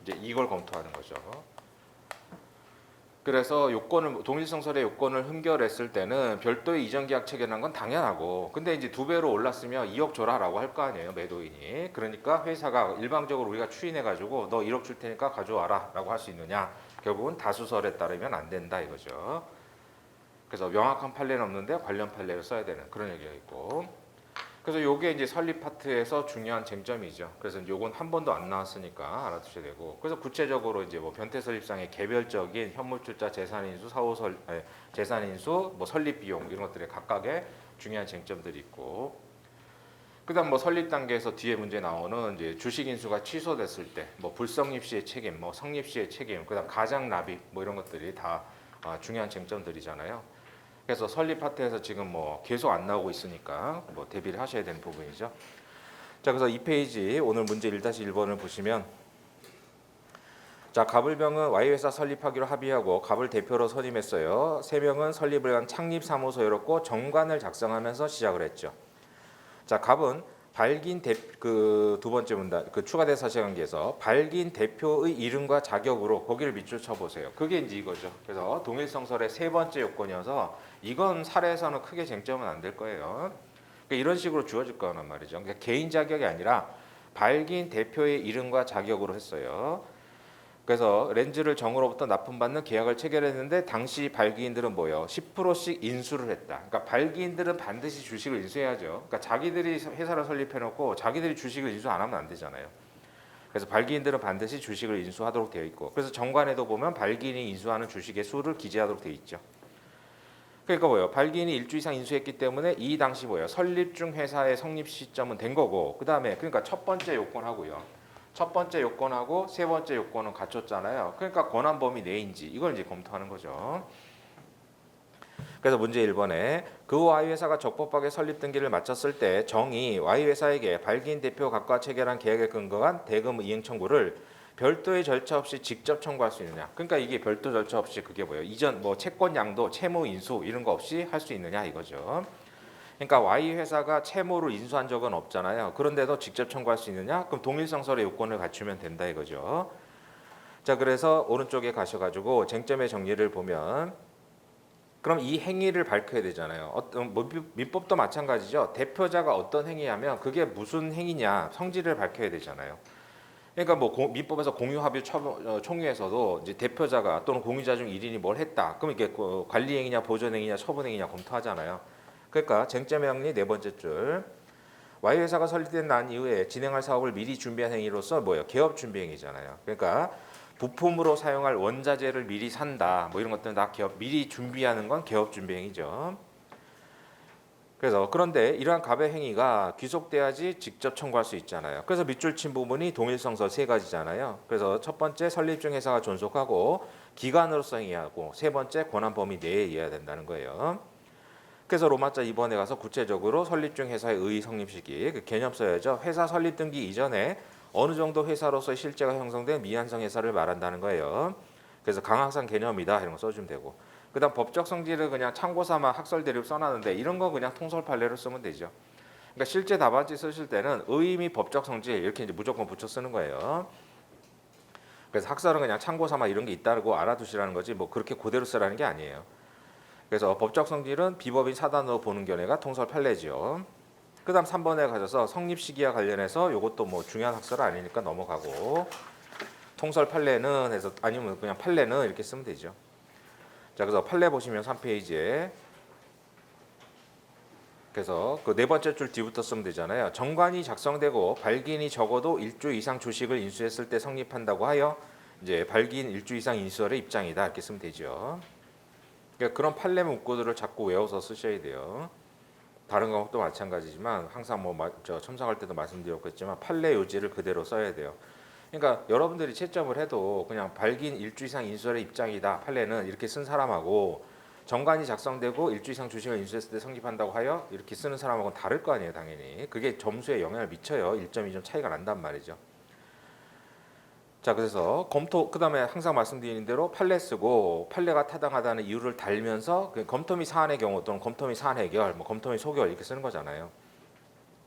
이제 이걸 검토하는 거죠. 그래서 요건을 동일성설의 요건을 흠결했을 때는 별도의 이전 계약 체결한 건 당연하고, 근데 이제 2배로 올랐으면 2억 줘라라고 할 거 아니에요, 매도인이. 그러니까 회사가 일방적으로 우리가 추인해가지고 너 1억 줄 테니까 가져와라라고 할 수 있느냐? 결국은 다수설에 따르면 안 된다 이거죠. 그래서 명확한 판례는 없는데 관련 판례를 써야 되는 그런 얘기가 있고. 그래서 요게 이제 설립 파트에서 중요한 쟁점이죠. 그래서 요건 한 번도 안 나왔으니까 알아두셔야 되고. 그래서 구체적으로 이제 뭐 변태 설립상의 개별적인 현물출자 재산인수, 사후설 재산인수, 뭐 설립 비용 이런 것들의 각각의 중요한 쟁점들이 있고. 그다음 뭐 설립 단계에서 뒤에 문제 나오는 이제 주식 인수가 취소됐을 때 뭐 불성립 시의 책임, 뭐 성립 시의 책임, 그다음 가장 납입 뭐 이런 것들이 다 중요한 쟁점들이잖아요. 그래서 설립 파트에서 지금 뭐 계속 안 나오고 있으니까 뭐 대비를 하셔야 되는 부분이죠. 자, 그래서 이 페이지 오늘 문제 1-1번을 보시면, 자, 갑을병은 Y회사 설립하기로 합의하고 갑을 대표로 선임했어요. 3명은 설립을 위한 창립사무소 열었고 정관을 작성하면서 시작을 했죠. 자, 갑은 발기인 두 번째 문단 그 추가된 사실관계에서 발기인 대표의 이름과 자격으로 거기를 밑줄 쳐보세요. 그게 이제 이거죠. 그래서 동일성설의 3번째 요건이어서 이건 사례에서는 크게 쟁점은 안 될 거예요. 그러니까 이런 식으로 주어질 거란 말이죠. 그러니까 개인 자격이 아니라 발기인 대표의 이름과 자격으로 했어요. 그래서 렌즈를 정으로부터 납품받는 계약을 체결했는데 당시 발기인들은 뭐예요? 10%씩 인수를 했다. 그러니까 발기인들은 반드시 주식을 인수해야죠. 그러니까 자기들이 회사를 설립해놓고 자기들이 주식을 인수 안 하면 안 되잖아요. 그래서 발기인들은 반드시 주식을 인수하도록 되어 있고, 그래서 정관에도 보면 발기인이 인수하는 주식의 수를 기재하도록 되어 있죠. 그러니까 뭐예요? 발기인이 일주 이상 인수했기 때문에 이 당시 뭐예요? 설립 중 회사의 성립 시점은 된 거고, 그 다음에 그러니까 첫 번째 요건하고요. 첫 번째 요건하고 세 번째 요건은 갖췄잖아요. 그러니까 권한 범위 내인지 이걸 이제 검토하는 거죠. 그래서 문제 1번에 그 Y회사가 적법하게 설립 등기를 마쳤을 때 정이 Y회사에게 발기인 대표 각과 체결한 계약에 근거한 대금 이행 청구를 별도의 절차 없이 직접 청구할 수 있느냐. 그러니까 이게 별도 절차 없이 그게 뭐예요? 이전 뭐 채권 양도, 채무 인수 이런 거 없이 할 수 있느냐 이거죠. 그러니까 Y회사가 채무를 인수한 적은 없잖아요. 그런데도 직접 청구할 수 있느냐? 그럼 동일성설의 요건을 갖추면 된다 이거죠. 자, 그래서 오른쪽에 가셔가지고 쟁점의 정리를 보면, 그럼 이 행위를 밝혀야 되잖아요. 어떤 뭐 민법도 마찬가지죠. 대표자가 어떤 행위하면 그게 무슨 행위냐 성질을 밝혀야 되잖아요. 그러니까 뭐 민법에서 공유합의 총유에서도 이제 대표자가 또는 공유자 중 1인이 뭘 했다. 그럼 이게 관리행위냐 보존행위냐 처분행위냐 검토하잖아요. 그러니까 쟁점의 정리 네 번째 줄. Y회사가 설립된 난 이후에 진행할 사업을 미리 준비한 행위로서 뭐예요? 개업 준비 행위잖아요. 그러니까 부품으로 사용할 원자재를 미리 산다. 뭐 이런 것들은 다 개업 미리 준비하는 건 개업 준비 행위죠. 그래서 그런데 이러한 갑의 행위가 귀속돼야지 직접 청구할 수 있잖아요. 그래서 밑줄 친 부분이 동일성설 세 가지잖아요. 그래서 첫 번째 설립 중 회사가 존속하고 기관으로서 행위하고, 세 번째 권한 범위 내에 이해해야 된다는 거예요. 그래서 로마자 2번에 가서 구체적으로 설립 중 회사의 의의 성립 시기 그 개념 써야죠. 회사 설립 등기 이전에 어느 정도 회사로서의 실제가 형성된 미완성 회사를 말한다는 거예요. 그래서 강학상 개념이다 이런 거 써주면 되고, 그다음 법적 성질을 그냥 참고 삼아 학설 대립 써놨는데 이런 거 그냥 통설 판례로 쓰면 되죠. 그러니까 실제 답안지 쓰실 때는 의의 및 법적 성질 이렇게 이제 무조건 붙여 쓰는 거예요. 그래서 학설은 그냥 참고 삼아 이런 게 있다고 알아두시라는 거지 뭐 그렇게 그대로 쓰라는 게 아니에요. 그래서 법적 성질은 비법인 사단으로 보는 견해가 통설 판례죠. 그 다음 3번에 가셔서 성립 시기와 관련해서 이것도 뭐 중요한 학설 아니니까 넘어가고, 통설 판례는 해서 아니면 그냥 판례는 이렇게 쓰면 되죠. 자, 그래서 판례 보시면 3페이지에 그래서 그 네 번째 줄 뒤부터 쓰면 되잖아요. 정관이 작성되고 발기인이 적어도 1주 이상 주식을 인수했을 때 성립한다고 하여 이제 발기인 1주 이상 인수설의 입장이다 이렇게 쓰면 되죠. 그러니까 그런 판례 문구들을 자꾸 외워서 쓰셔야 돼요. 다른 과목도 마찬가지지만 항상 저 첨삭할 때도 말씀드렸겠지만 판례 요지를 그대로 써야 돼요. 그러니까 여러분들이 채점을 해도 그냥 발기인 일주 이상 인수설의 입장이다. 판례는 이렇게 쓴 사람하고 정관이 작성되고 일주 이상 주식을 인수했을 때 성립한다고 하여 이렇게 쓰는 사람하고는 다를 거 아니에요, 당연히. 그게 점수에 영향을 미쳐요. 1점, 2점 차이가 난단 말이죠. 자, 그래서 검토, 그 다음에 항상 말씀드리는 대로 판례 쓰고 판례가 타당하다는 이유를 달면서 검토 및 사안의 경우 또는 검토 및 사안 해결, 검토 및 소결 이렇게 쓰는 거잖아요.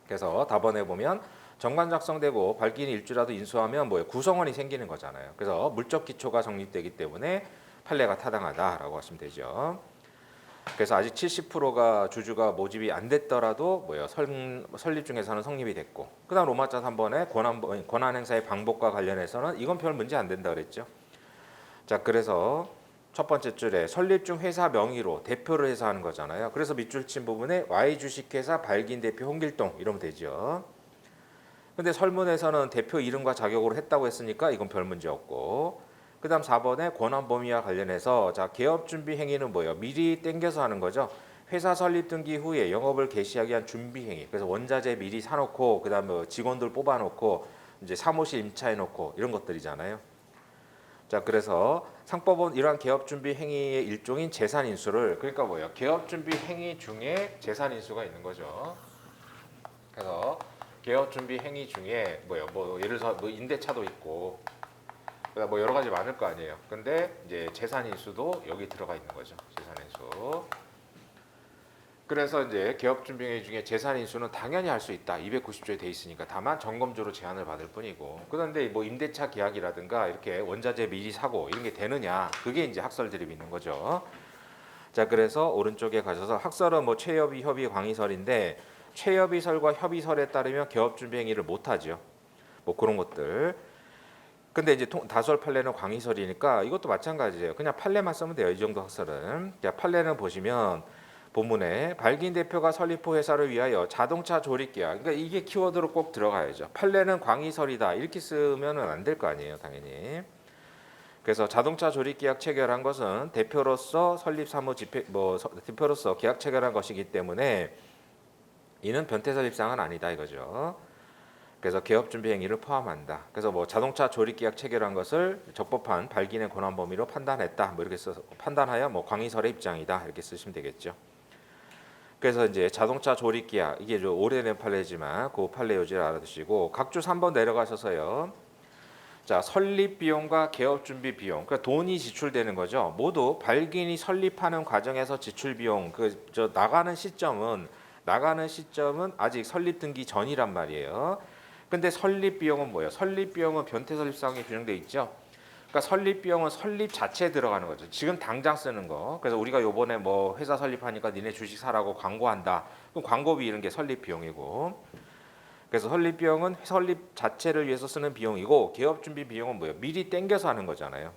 그래서 답안에 보면 정관 작성되고 발기인 일주라도 인수하면 구성원이 생기는 거잖아요. 그래서 물적 기초가 성립되기 때문에 판례가 타당하다라고 하시면 되죠. 그래서 아직 70%가 주주가 모집이 안 됐더라도 설립 중에서는 성립이 됐고, 그다음 로마자 3번에 권한 행사의 방법과 관련해서는 이건 별 문제 안 된다 그랬죠. 자, 그래서 첫 번째 줄에 설립 중 회사 명의로 대표를 해서 하는 거잖아요. 그래서 밑줄 친 부분에 Y 주식회사 발기인 대표 홍길동 이러면 되죠. 근데 설문에서는 대표 이름과 자격으로 했다고 했으니까 이건 별 문제 없고, 그 다음 4번에 권한 범위와 관련해서 자, 개업 준비 행위는 뭐예요? 미리 땡겨서 하는 거죠. 회사 설립 등기 후에 영업을 개시하기 위한 준비 행위. 그래서 원자재 미리 사놓고, 그 다음에 직원들 뽑아놓고, 이제 사무실 임차해놓고 이런 것들이잖아요. 자, 그래서 상법은 이러한 개업 준비 행위의 일종인 재산 인수를, 그러니까 뭐예요? 개업 준비 행위 중에 재산 인수가 있는 거죠. 그래서 개업 준비 행위 중에 예를 들어서 임대차도 있고, 여러 가지 많을 거 아니에요. 근데 이제 재산 인수도 여기 들어가 있는 거죠. 재산 인수. 그래서 이제 개업 준비 행위 중에 재산 인수는 당연히 할 수 있다. 290조에 돼 있으니까. 다만 점검조로 제한을 받을 뿐이고. 그런데 임대차 계약이라든가 이렇게 원자재 미리 사고 이런 게 되느냐? 그게 이제 학설 드립이 있는 거죠. 자, 그래서 오른쪽에 가셔서 학설은 최협의, 협의, 광의설인데 최협의설과 협의설에 따르면 개업 준비 행위를 못 하죠. 그런 것들. 근데 이제 다수월 판례는 광의설이니까 이것도 마찬가지예요. 그냥 판례만 쓰면 돼요. 이 정도 학설은. 자, 판례는 보시면 본문에 발기인 대표가 설립 후 회사를 위하여 자동차 조립 계약. 그러니까 이게 키워드로 꼭 들어가야죠. 판례는 광의설이다. 이렇게 쓰면은 안 될 거 아니에요, 당연히. 그래서 자동차 조립 계약 체결한 것은 대표로서 설립 사무 집행 대표로서 계약 체결한 것이기 때문에 이는 변태 설립상은 아니다 이거죠. 그래서 개업 준비 행위를 포함한다. 그래서 자동차 조립 계약 체결한 것을 적법한 발기인의 권한 범위로 판단했다. 이렇게 써서 판단하여 광의설의 입장이다. 이렇게 쓰시면 되겠죠. 그래서 이제 자동차 조립 계약 이게 좀 오래된 판례지만 그 판례 요지를 알아두시고 각주 3번 내려가셔서요. 자, 설립 비용과 개업 준비 비용. 그러니까 돈이 지출되는 거죠. 모두 발기인이 설립하는 과정에서 지출 비용 나가는 시점은 아직 설립 등기 전이란 말이에요. 근데 설립 비용은 뭐예요? 설립 비용은 변태 설립상에 규정되어 있죠. 그러니까 설립 비용은 설립 자체에 들어가는 거죠. 지금 당장 쓰는 거. 그래서 우리가 요번에 회사 설립하니까 니네 주식 사라고 광고한다. 그럼 광고비 이런 게 설립 비용이고. 그래서 설립 비용은 설립 자체를 위해서 쓰는 비용이고 개업 준비 비용은 뭐예요? 미리 땡겨서 하는 거잖아요.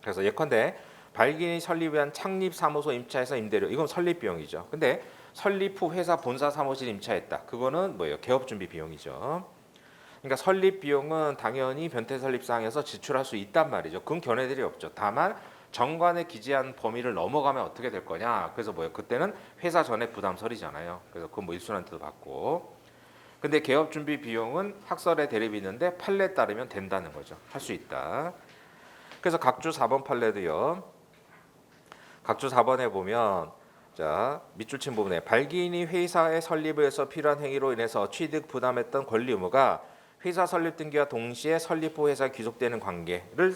그래서 예컨대 발기인이 설립 위한 창립 사무소 임차해서 임대료 이건 설립 비용이죠. 근데 설립 후 회사 본사 사무실 임차했다. 그거는 뭐예요? 개업 준비 비용이죠. 그러니까 설립 비용은 당연히 변태 설립상에서 지출할 수 있단 말이죠. 그건 견해들이 없죠. 다만 정관에 기재한 범위를 넘어가면 어떻게 될 거냐. 그래서 그때는 회사 전액 부담설이잖아요. 그래서 그건 일순한테도 받고. 근데 개업 준비 비용은 학설에 대립이 있는데 판례에 따르면 된다는 거죠. 할 수 있다. 그래서 각주 4번 판례도요. 각주 4번에 보면 자, 밑줄 친 부분에 발기인이 회사의 설립을 해서 필요한 행위로 인해서 취득 부담했던 권리 의무가 회사 설립 등기와 동시에 설립 후 회사에 귀속되는 관계를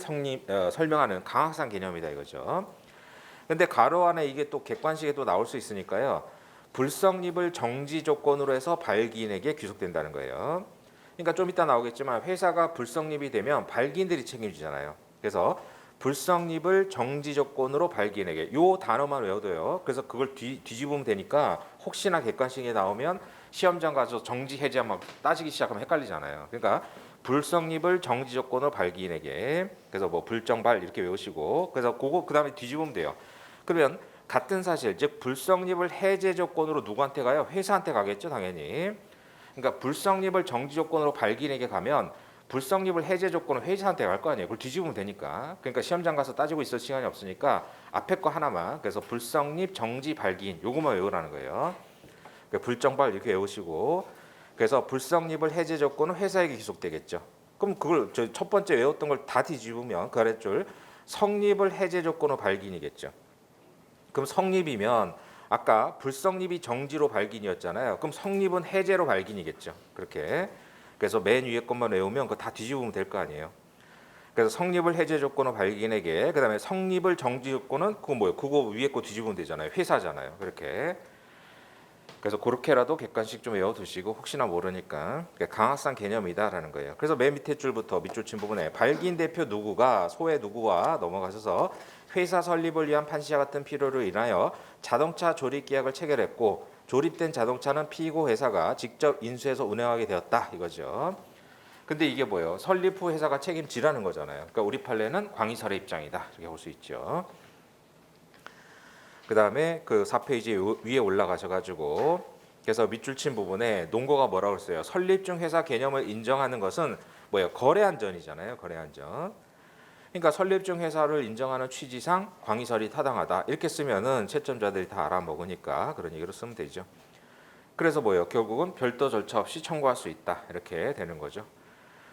설명하는 강학상 개념이다 이거죠. 근데 가로 안에 이게 또 객관식에 또 나올 수 있으니까요. 불성립을 정지 조건으로 해서 발기인에게 귀속된다는 거예요. 그러니까 좀 이따 나오겠지만 회사가 불성립이 되면 발기인들이 책임지잖아요. 그래서 불성립을 정지 조건으로 발기인에게 요 단어만 외워둬요. 그래서 그걸 뒤집으면 되니까 혹시나 객관식에 나오면 시험장 가서 정지 해제 막 따지기 시작하면 헷갈리잖아요. 그러니까 불성립을 정지 조건으로 발기인에게 그래서 불정발 이렇게 외우시고 그래서 그거 그다음에 뒤집으면 돼요. 그러면 같은 사실 즉 불성립을 해제 조건으로 누구한테 가요? 회사한테 가겠죠 당연히. 그러니까 불성립을 정지 조건으로 발기인에게 가면 불성립을 해제 조건은 회사한테 갈 거 아니에요. 그걸 뒤집으면 되니까. 그러니까 시험장 가서 따지고 있을 시간이 없으니까 앞에 거 하나만 그래서 불성립 정지 발기인 요거만 외우라는 거예요. 불정발 이렇게 외우시고, 그래서 불성립을 해제 조건은 회사에게 기속되겠죠. 그럼 그걸 첫 번째 외웠던 걸 다 뒤집으면 그 아래줄 성립을 해제 조건으로 발긴이겠죠. 그럼 성립이면 아까 불성립이 정지로 발긴이었잖아요. 그럼 성립은 해제로 발긴이겠죠. 그렇게. 그래서 맨 위에 것만 외우면 그거 다 뒤집으면 될 거 아니에요. 그래서 성립을 해제 조건으로 발긴에게, 그다음에 성립을 정지 조건은 그거 뭐예요? 그거 위에 거 뒤집으면 되잖아요. 회사잖아요. 그렇게. 그래서 그렇게라도 객관식 좀 외워두시고 혹시나 모르니까 강학상 개념이다라는 거예요. 그래서 맨 밑에 줄부터 밑줄 친 부분에 발기인 대표 누구가 소의 누구와 넘어가셔서 회사 설립을 위한 판시와 같은 필요로 인하여 자동차 조립 계약을 체결했고 조립된 자동차는 피고 회사가 직접 인수해서 운행하게 되었다 이거죠. 근데 이게 뭐예요? 설립 후 회사가 책임지라는 거잖아요. 그러니까 우리 판례는 광의설의 입장이다 이렇게 볼 수 있죠. 그 다음에 그 4페이지 위에 올라가셔가지고 그래서 밑줄 친 부분에 논거가 뭐라고 했어요? 설립 중 회사 개념을 인정하는 것은 뭐예요? 거래안전이잖아요. 거래안전. 그러니까 설립 중 회사를 인정하는 취지상 광의설이 타당하다. 이렇게 쓰면은 채점자들이 다 알아먹으니까 그런 얘기로 쓰면 되죠. 그래서 뭐예요? 결국은 별도 절차 없이 청구할 수 있다. 이렇게 되는 거죠.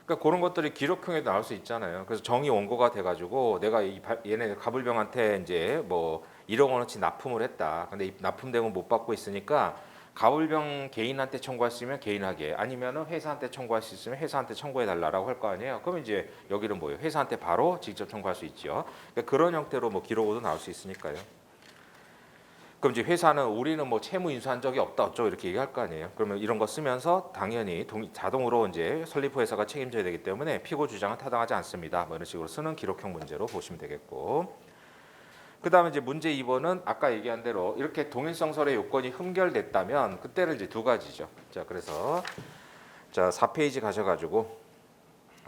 그러니까 그런 것들이 기록형에도 나올 수 있잖아요. 그래서 정의 원고가 돼가지고 내가 얘네 가불병한테 이제 뭐 1억 원어치 납품을 했다. 근데 이 납품된 건 못 받고 있으니까 가불병 개인한테 청구할 수 있으면 개인하게, 아니면은 회사한테 청구할 수 있으면 회사한테 청구해 달라라고 할 거 아니에요. 그럼 이제 여기는 뭐예요? 회사한테 바로 직접 청구할 수 있죠. 그러니까 그런 형태로 뭐 기록으로 나올 수 있으니까요. 그럼 이제 회사는 우리는 뭐 채무 인수한 적이 없다 어쩌고 이렇게 얘기할 거 아니에요. 그러면 이런 거 쓰면서 당연히 자동으로 이제 설립후 회사가 책임져야 되기 때문에 피고 주장은 타당하지 않습니다. 뭐 이런 식으로 쓰는 기록형 문제로 보시면 되겠고. 그다음에 이제 문제 2번은 아까 얘기한 대로 이렇게 동일성설의 요건이 흠결됐다면 그때는 이제 두 가지죠. 자, 그래서 자 4페이지 가셔가지고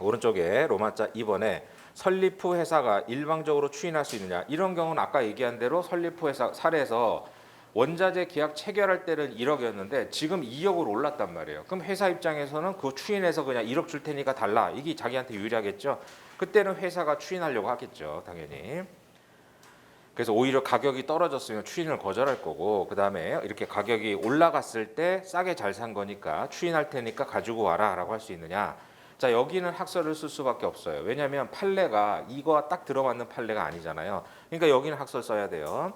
오른쪽에 로마자 2번에 설립 후 회사가 일방적으로 추인할 수 있느냐, 이런 경우는 아까 얘기한 대로 설립 후 회사 사례에서 원자재 계약 체결할 때는 1억이었는데 지금 2억으로 올랐단 말이에요. 그럼 회사 입장에서는 그거 추인해서 그냥 1억 줄 테니까 달라, 이게 자기한테 유리하겠죠. 그때는 회사가 추인하려고 하겠죠, 당연히. 그래서 오히려 가격이 떨어졌으면 추인을 거절할 거고, 그 다음에 이렇게 가격이 올라갔을 때 싸게 잘 산 거니까 추인할 테니까 가지고 와라 라고 할 수 있느냐. 자, 여기는 학설을 쓸 수밖에 없어요. 왜냐하면 판례가 이거와 딱 들어맞는 판례가 아니잖아요. 그러니까 여기는 학설 써야 돼요.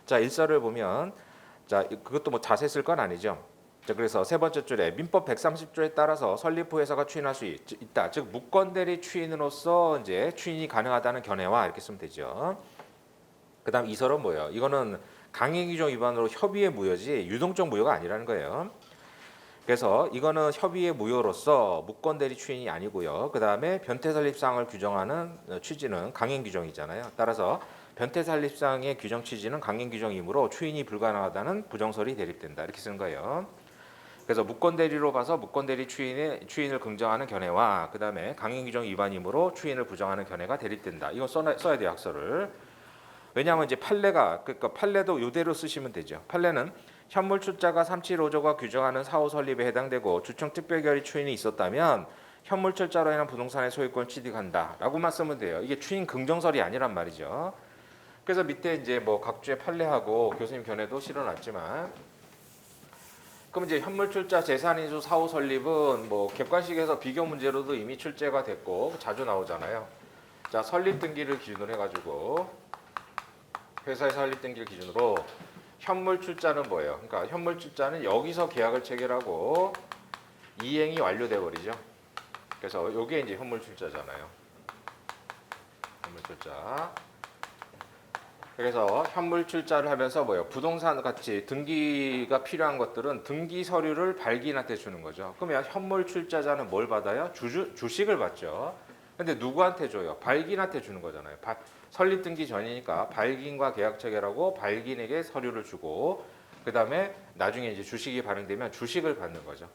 자, 일설을 보면, 자, 그것도 뭐 자세 쓸 건 아니죠. 자, 그래서 세 번째 줄에 민법 130조에 따라서 설립 후 회사가 추인할 수 있다. 즉 무권대리 추인으로서 이제 추인이 가능하다는 견해와 이렇게 쓰면 되죠. 그다음 이설은 뭐예요? 이거는 강행규정 위반으로 협의의 무효지 유동적 무효가 아니라는 거예요. 그래서 이거는 협의의 무효로서 무권대리 추인이 아니고요. 그다음에 변태설립사항을 규정하는 취지는 강행규정이잖아요. 따라서 변태설립사항의 규정 취지는 강행규정이므로 추인이 불가능하다는 부정설이 대립된다. 이렇게 쓰는 거예요. 그래서 무권대리로 봐서 무권대리 추인을 긍정하는 견해와 그다음에 강행규정 위반이므로 추인을 부정하는 견해가 대립된다. 이거 써야 돼요, 학설을. 왜냐하면 이제 판례가, 그러니까 판례도 이대로 쓰시면 되죠. 판례는 현물 출자가 375조가 규정하는 사후 설립에 해당되고 주청 특별결의 추인이 있었다면 현물 출자로 인한 부동산의 소유권 취득한다라고만 쓰면 돼요. 이게 추인 긍정설이 아니란 말이죠. 그래서 밑에 이제 뭐 각주의 판례하고 교수님 견해도 실어놨지만, 그럼 이제 현물 출자 재산인수 사후 설립은 뭐 객관식에서 비교 문제로도 이미 출제가 됐고 자주 나오잖아요. 자, 설립 등기를 기준으로 해가지고 회사의 설립 등기를 기준으로 현물 출자는 뭐예요? 그러니까 현물 출자는 여기서 계약을 체결하고 이행이 완료돼 버리죠. 그래서 이게 이제 현물 출자잖아요. 현물 출자. 그래서 현물 출자를 하면서 뭐예요? 부동산 같이 등기가 필요한 것들은 등기 서류를 발기인한테 주는 거죠. 그러면 현물 출자자는 뭘 받아요? 주식을 받죠. 근데 누구한테 줘요? 발기인한테 주는 거잖아요. 설립 등기 전이니까 발기인과 계약 체결하고 발기인에게 서류를 주고 그다음에 나중에 이제 주식이 발행되면 주식을 받는 거죠.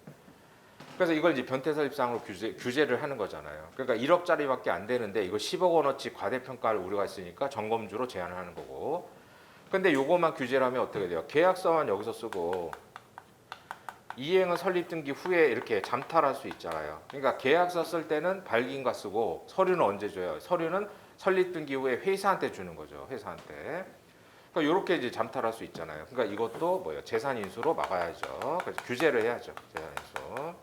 그래서 이걸 이제 변태설립상으로 규제를 하는 거잖아요. 그러니까 1억짜리밖에 안 되는데 이거 10억 원어치 과대평가할 우려가 있으니까 점검주로 제한을 하는 거고. 근데 요거만 규제를 하면 어떻게 돼요? 계약서만 여기서 쓰고 이행은 설립 등기 후에 이렇게 잠탈할 수 있잖아요. 그러니까 계약서 쓸 때는 발기인과 쓰고 서류는 언제 줘요? 서류는 설립 등기 후에 회사한테 주는 거죠. 회사한테. 그러니까 이렇게 이제 잠탈할 수 있잖아요. 그러니까 이것도 뭐예요? 재산 인수로 막아야죠. 그래서 규제를 해야죠. 재산 인수.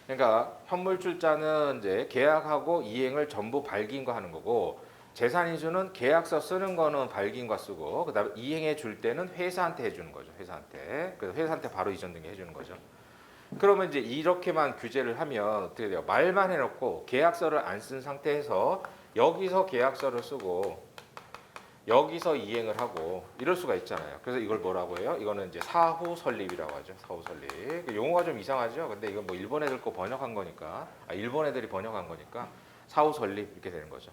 그러니까 현물 출자는 이제 계약하고 이행을 전부 발기인과 하는 거고, 재산 인수는 계약서 쓰는 거는 발기인과 쓰고, 그다음에 이행해 줄 때는 회사한테 해주는 거죠. 회사한테. 그래서 회사한테 바로 이전 등기 해주는 거죠. 그러면 이제 이렇게만 규제를 하면 어떻게 돼요? 말만 해놓고 계약서를 안 쓴 상태에서 여기서 계약서를 쓰고 여기서 이행을 하고 이럴 수가 있잖아요. 그래서 이걸 뭐라고 해요? 이거는 이제 사후 설립이라고 하죠. 사후 설립. 용어가 좀 이상하죠. 근데 이건 뭐 일본 애들 거 번역한 거니까, 일본 애들이 번역한 거니까 사후 설립 이렇게 되는 거죠.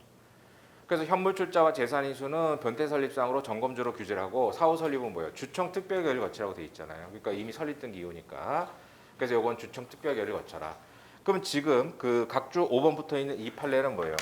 그래서 현물 출자와 재산 인수는 변태 설립상으로 점검주로 규제를 하고, 사후 설립은 뭐예요? 주청 특별 결의를 거치라고 돼 있잖아요. 그러니까 이미 설립 등기 이후니까. 그래서 이건 주청 특별 결의를 거쳐라. 그럼 지금 그 각주 5번 붙어 있는 이 판례는 뭐예요?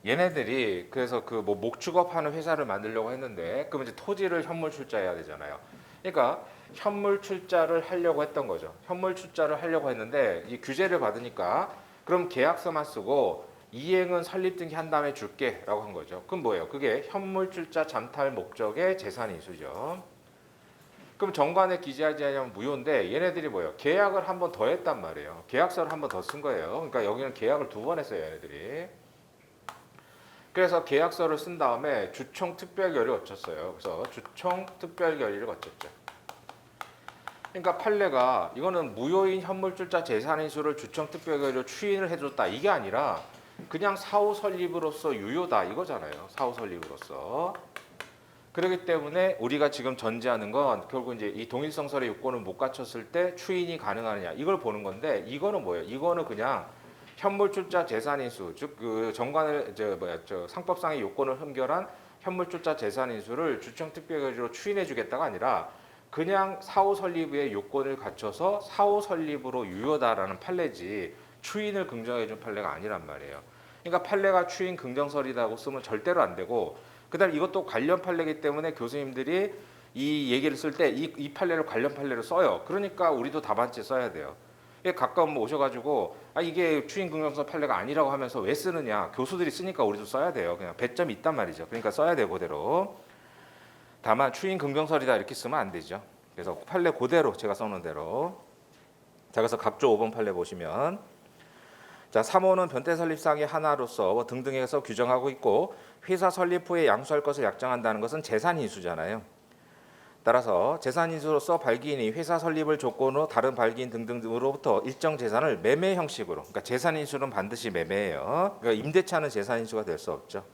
얘네들이 그래서 그 뭐 목축업하는 회사를 만들려고 했는데, 그럼 이제 토지를 현물 출자해야 되잖아요. 그러니까 현물 출자를 하려고 했던 거죠. 현물 출자를 하려고 했는데 이 규제를 받으니까 그럼 계약서만 쓰고 이행은 설립 등기 한 다음에 줄게라고 한 거죠. 그럼 뭐예요? 그게 현물 출자 잠탈 목적의 재산 인수죠. 그럼 정관에 기재하지 않으면 무효인데, 얘네들이 뭐예요? 계약을 한 번 더 했단 말이에요. 계약서를 한 번 더 쓴 거예요. 그러니까 여기는 계약을 2번 했어요, 얘네들이. 그래서 계약서를 쓴 다음에 주총 특별결의를 거쳤어요. 그래서 주총 특별결의를 거쳤죠. 그러니까 판례가 이거는 무효인 현물출자 재산인수를 주총 특별결의로 추인을 해줬다, 이게 아니라 그냥 사후 설립으로서 유효다 이거잖아요. 사후 설립으로서. 그렇기 때문에 우리가 지금 전제하는 건 결국 이제 이 동일성설의 요건을 못 갖췄을 때 추인이 가능하느냐 이걸 보는 건데, 이거는 뭐예요? 이거는 그냥 현물출자 재산인수, 즉 그 정관을 상법상의 요건을 흠결한 현물출자 재산인수를 주청특별결의로 추인해주겠다가 아니라 그냥 사후 설립의 요건을 갖춰서 사후 설립으로 유효다라는 판례지, 추인을 긍정해준 판례가 아니란 말이에요. 그러니까 판례가 추인 긍정설이라고 쓰면 절대로 안 되고, 그다음 이것도 관련 판례이기 때문에 교수님들이 이 얘기를 쓸 때 이 판례를 관련 판례로 써요. 그러니까 우리도 답안지에 써야 돼요. 가까운 오셔가지고 이게 추인 긍정설 판례가 아니라고 하면서 왜 쓰느냐, 교수들이 쓰니까 우리도 써야 돼요. 그냥 배점이 있단 말이죠. 그러니까 써야 돼요, 그대로. 다만 추인 긍정설이다 이렇게 쓰면 안 되죠. 그래서 판례 그대로 제가 써놓은 대로. 자, 그래서 각조 5번 판례 보시면, 자, 3호는 변태 설립상의 하나로서 등등해서 규정하고 있고, 회사 설립 후에 양수할 것을 약정한다는 것은 재산 인수잖아요. 따라서 재산 인수로서 발기인이 회사 설립을 조건으로 다른 발기인 등등으로부터 일정 재산을 매매 형식으로, 그러니까 재산 인수는 반드시 매매예요. 그러니까 임대차는 재산 인수가 될 수 없죠.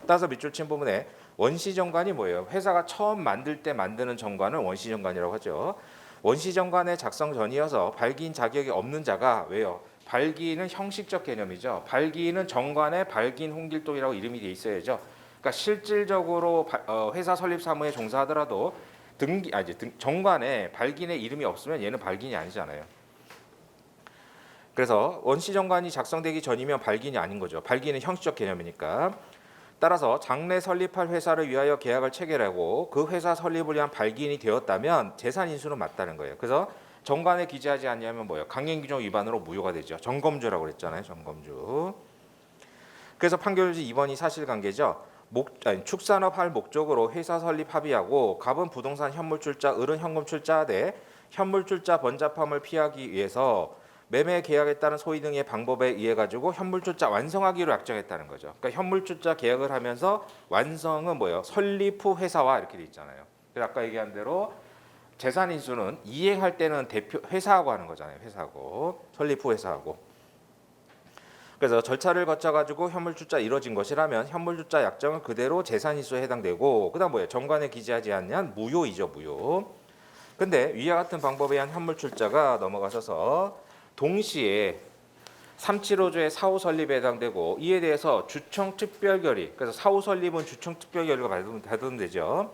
따라서 밑줄 친 부분에 원시정관이 뭐예요? 회사가 처음 만들 때 만드는 정관을 원시정관이라고 하죠. 원시정관의 작성 전이어서 발기인 자격이 없는 자가, 왜요? 발기인은 형식적 개념이죠. 발기인은 정관에 발기인 홍길동이라고 이름이 돼 있어야죠. 그러니까 실질적으로 회사 설립 사무에 종사하더라도 정관에 발기인의 이름이 없으면 얘는 발기인이 아니잖아요. 그래서 원시정관이 작성되기 전이면 발기인이 아닌 거죠. 발기인은 형식적 개념이니까. 따라서 장래 설립할 회사를 위하여 계약을 체결하고 그 회사 설립을 위한 발기인이 되었다면 재산 인수는 맞다는 거예요. 그래서 정관에 기재하지 않냐면 뭐예요? 강행규정 위반으로 무효가 되죠. 점검주라고 그랬잖아요. 점검주. 그래서 판결지 2번이 사실관계죠. 축산업 할 목적으로 회사 설립 합의하고 갑은 부동산 현물출자, 을은 현금출자 대 현물출자 번잡함을 피하기 위해서 매매 계약에 따른 소위 등의 방법에 의해 가지고 현물출자 완성하기로 약정했다는 거죠. 그러니까 현물출자 계약을 하면서 완성은 뭐예요? 설립 후 회사화 이렇게 돼 있잖아요. 그래서 아까 얘기한 대로 재산 인수는 이행할 때는 대표 회사하고 하는 거잖아요. 회사하고 설립 후 회사하고. 그래서 절차를 거쳐 가지고 현물출자 이루어진 것이라면 현물출자 약정은 그대로 재산 인수에 해당되고, 그다음 뭐예요? 정관에 기재하지 않는 무효이죠, 무효. 근데 위와 같은 방법에 의한 현물출자가 넘어가셔서 동시에 375조의 사후 설립에 해당되고, 이에 대해서 주청 특별결의, 그래서 사후 설립은 주청 특별결의가 받으면 되죠.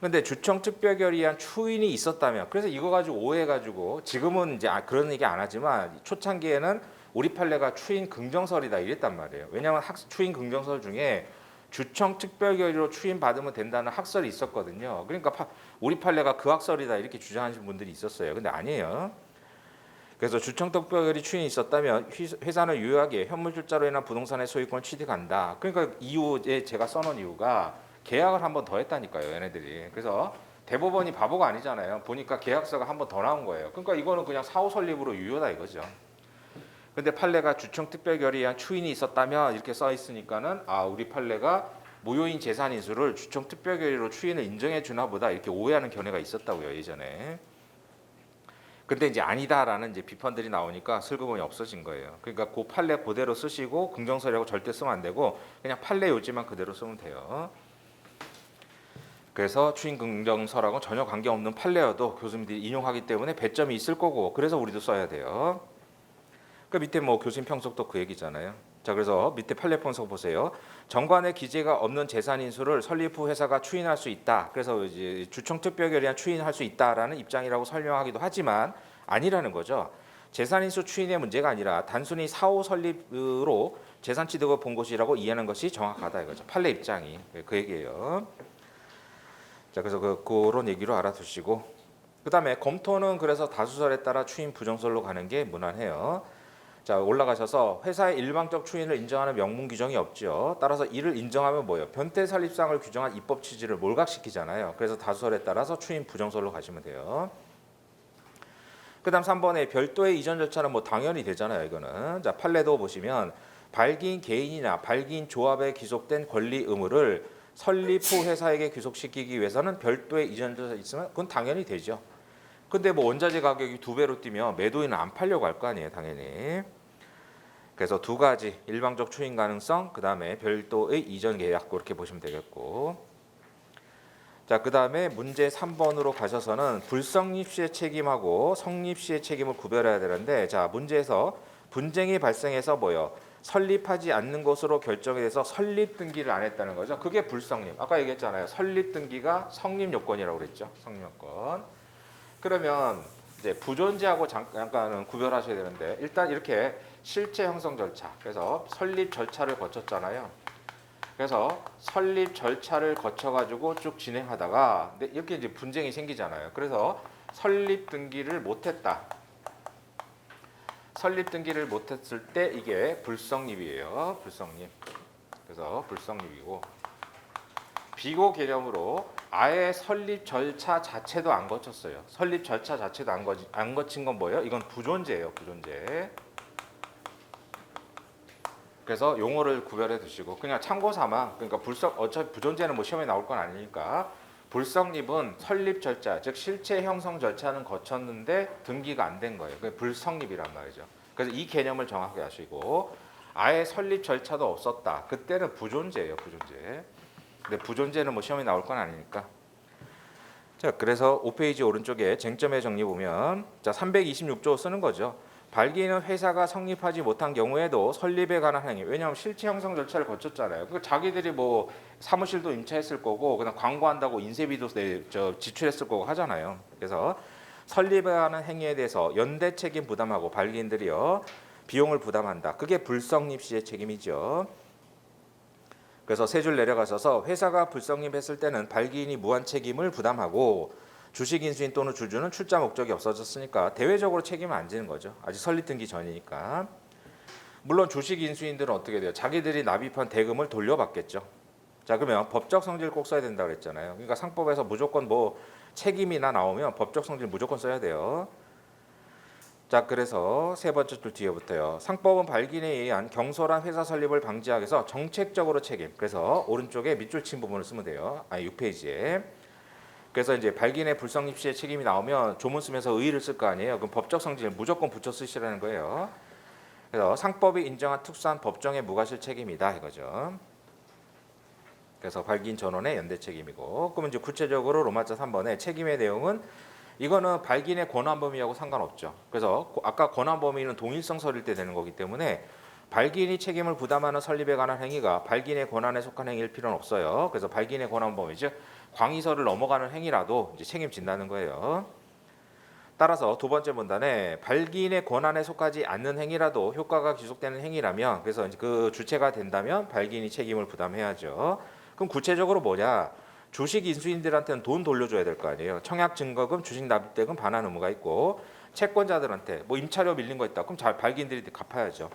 근데 주청 특별결의한 추인이 있었다면, 그래서 이거 가지고 오해가지고 지금은 이제 그런 얘기 안 하지만 초창기에는 우리 판례가 추인 긍정설이다 이랬단 말이에요. 왜냐하면 추인 긍정설 중에 주청 특별결의로 추인 받으면 된다는 학설이 있었거든요. 그러니까 우리 판례가 그 학설이다 이렇게 주장하시는 분들이 있었어요. 근데 아니에요. 그래서 주청 특별결의 추인이 있었다면 회사는 유효하게 현물출자로 인한 부동산의 소유권을 취득한다. 그러니까 이유에 제가 써놓은 이유가 계약을 한 번 더 했다니까요, 얘네들이. 그래서 대법원이 바보가 아니잖아요. 보니까 계약서가 한 번 더 나온 거예요. 그러니까 이거는 그냥 사후 설립으로 유효다 이거죠. 근데 판례가 주청 특별 결의한 추인이 있었다면 이렇게 써 있으니까는 아, 우리 판례가 무효인 재산 인수를 주청 특별 결의로 추인을 인정해 주나 보다 이렇게 오해하는 견해가 있었다고요, 예전에. 근데 이제 아니다라는 이제 비판들이 나오니까 슬그머니 없어진 거예요. 그러니까 그 판례 그대로 쓰시고 긍정서라고 절대 쓰면 안 되고 그냥 판례 요지만 그대로 쓰면 돼요. 그래서 추인 긍정서랑은 전혀 관계없는 판례여도 교수님들이 인용하기 때문에 배점이 있을 거고 그래서 우리도 써야 돼요. 그 밑에 뭐 교수님 평석도 그 얘기잖아요. 자, 그래서 밑에 판례 평석 보세요. 정관의 기재가 없는 재산 인수를 설립 후 회사가 추인할 수 있다. 그래서 이제 주청 특별 결의안 추인할 수 있다라는 입장이라고 설명하기도 하지만 아니라는 거죠. 재산 인수 추인의 문제가 아니라 단순히 사후 설립으로 재산 취득을 본 것이라고 이해하는 것이 정확하다 이거죠. 판례 입장이 그 얘기예요. 자, 그래서 그런 얘기로 알아두시고 그다음에 검토는 그래서 다수설에 따라 추인 부정설로 가는 게 무난해요. 자, 올라가셔서 회사의 일방적 추인을 인정하는 명문 규정이 없죠. 따라서 이를 인정하면 뭐예요? 변태 설립상을 규정한 입법 취지를 몰각시키잖아요. 그래서 다수설에 따라서 추인 부정설로 가시면 돼요. 그다음 3번에 별도의 이전 절차는 뭐 당연히 되잖아요. 이거는. 자, 판례도 보시면 발기인 개인이나 발기인 조합에 귀속된 권리 의무를 설립 후 회사에게 귀속시키기 위해서는 별도의 이전 절차가 있으면 그건 당연히 되죠. 근데 뭐 원자재 가격이 2배로 뛰면 매도인은 안 팔려고 할 거 아니에요, 당연히. 그래서 두 가지 일방적 추인 가능성, 그다음에 별도의 이전 계약 그렇게 보시면 되겠고. 자, 그다음에 문제 3번으로 가셔서는 불성립 시의 책임하고 성립 시의 책임을 구별해야 되는데, 자, 문제에서 분쟁이 발생해서 뭐요? 설립하지 않는 것으로 결정이 돼서 설립 등기를 안 했다는 거죠. 그게 불성립. 아까 얘기했잖아요. 설립 등기가 성립 요건이라고 그랬죠. 성립 요건. 그러면 이제 부존재하고 잠깐은 구별하셔야 되는데 일단 이렇게 실체 형성 절차 그래서 설립 절차를 거쳤잖아요. 그래서 설립 절차를 거쳐가지고 쭉 진행하다가 이렇게 이제 분쟁이 생기잖아요. 그래서 설립 등기를 못했다. 설립 등기를 못했을 때 이게 불성립이에요. 불성립. 그래서 불성립이고 비고 개념으로 아예 설립 절차 자체도 안 거쳤어요. 설립 절차 자체도 안 거친 건 뭐예요? 이건 부존재예요. 부존재. 그래서 용어를 구별해 두시고 그냥 참고 삼아 그러니까 어차피 부존재는 뭐 시험에 나올 건 아니니까 불성립은 설립 절차 즉 실체 형성 절차는 거쳤는데 등기가 안 된 거예요. 그게 불성립이란 말이죠. 그래서 이 개념을 정확하게 아시고 아예 설립 절차도 없었다. 그때는 부존재예요. 부존재. 근데 부존재는 뭐 시험에 나올 건 아니니까. 자, 그래서 5페이지 오른쪽에 쟁점의 정리 보면 자, 326조 쓰는 거죠. 발기인은 회사가 성립하지 못한 경우에도 설립에 관한 행위. 왜냐하면 실체 형성 절차를 거쳤잖아요. 그 자기들이 뭐 사무실도 임차했을 거고 그다음 광고한다고 인쇄비도 지출했을 거고 하잖아요. 그래서 설립에 관한 행위에 대해서 연대 책임 부담하고 발기인들이요 비용을 부담한다. 그게 불성립 시의 책임이죠. 그래서 세 줄 내려가셔서 회사가 불성립했을 때는 발기인이 무한 책임을 부담하고 주식 인수인 또는 주주는 출자 목적이 없어졌으니까 대외적으로 책임을 안 지는 거죠. 아직 설립 등기 전이니까. 물론 주식 인수인들은 어떻게 돼요? 자기들이 납입한 대금을 돌려받겠죠. 자, 그러면 법적 성질 꼭 써야 된다고 그랬잖아요. 그러니까 상법에서 무조건 뭐 책임이나 나오면 법적 성질 무조건 써야 돼요. 자, 그래서 세 번째 줄 뒤에부터요. 상법은 발기인에 의한 경솔한 회사 설립을 방지하기 위해서 정책적으로 책임. 그래서 오른쪽에 밑줄 친 부분을 쓰면 돼요. 6페이지에. 그래서 이제 발기인의 불성립 시의 책임이 나오면 조문 쓰면서 의의를 쓸 거 아니에요. 그럼 법적 성질을 무조건 붙여 쓰시라는 거예요. 그래서 상법이 인정한 특수한 법정의 무과실 책임이다 이거죠. 그래서 발기인 전원의 연대 책임이고. 그러면 이제 구체적으로 로마자 3번의 책임의 내용은 이거는 발기인의 권한 범위하고 상관없죠. 그래서 아까 권한 범위는 동일성 설일 때 되는 거기 때문에 발기인이 책임을 부담하는 설립에 관한 행위가 발기인의 권한에 속한 행위일 필요는 없어요. 그래서 발기인의 권한 범위 즉 광의설을 넘어가는 행위라도 이제 책임진다는 거예요. 따라서 두 번째 문단에 발기인의 권한에 속하지 않는 행위라도 효과가 지속되는 행위라면 그래서 이제 그 주체가 된다면 발기인이 책임을 부담해야죠. 그럼 구체적으로 뭐냐? 주식 인수인들한테는 돈 돌려줘야 될 거 아니에요. 청약 증거금, 주식 납입대금 반환 의무가 있고 채권자들한테 뭐 임차료 밀린 거 있다. 그럼 발기인들이 갚아야죠.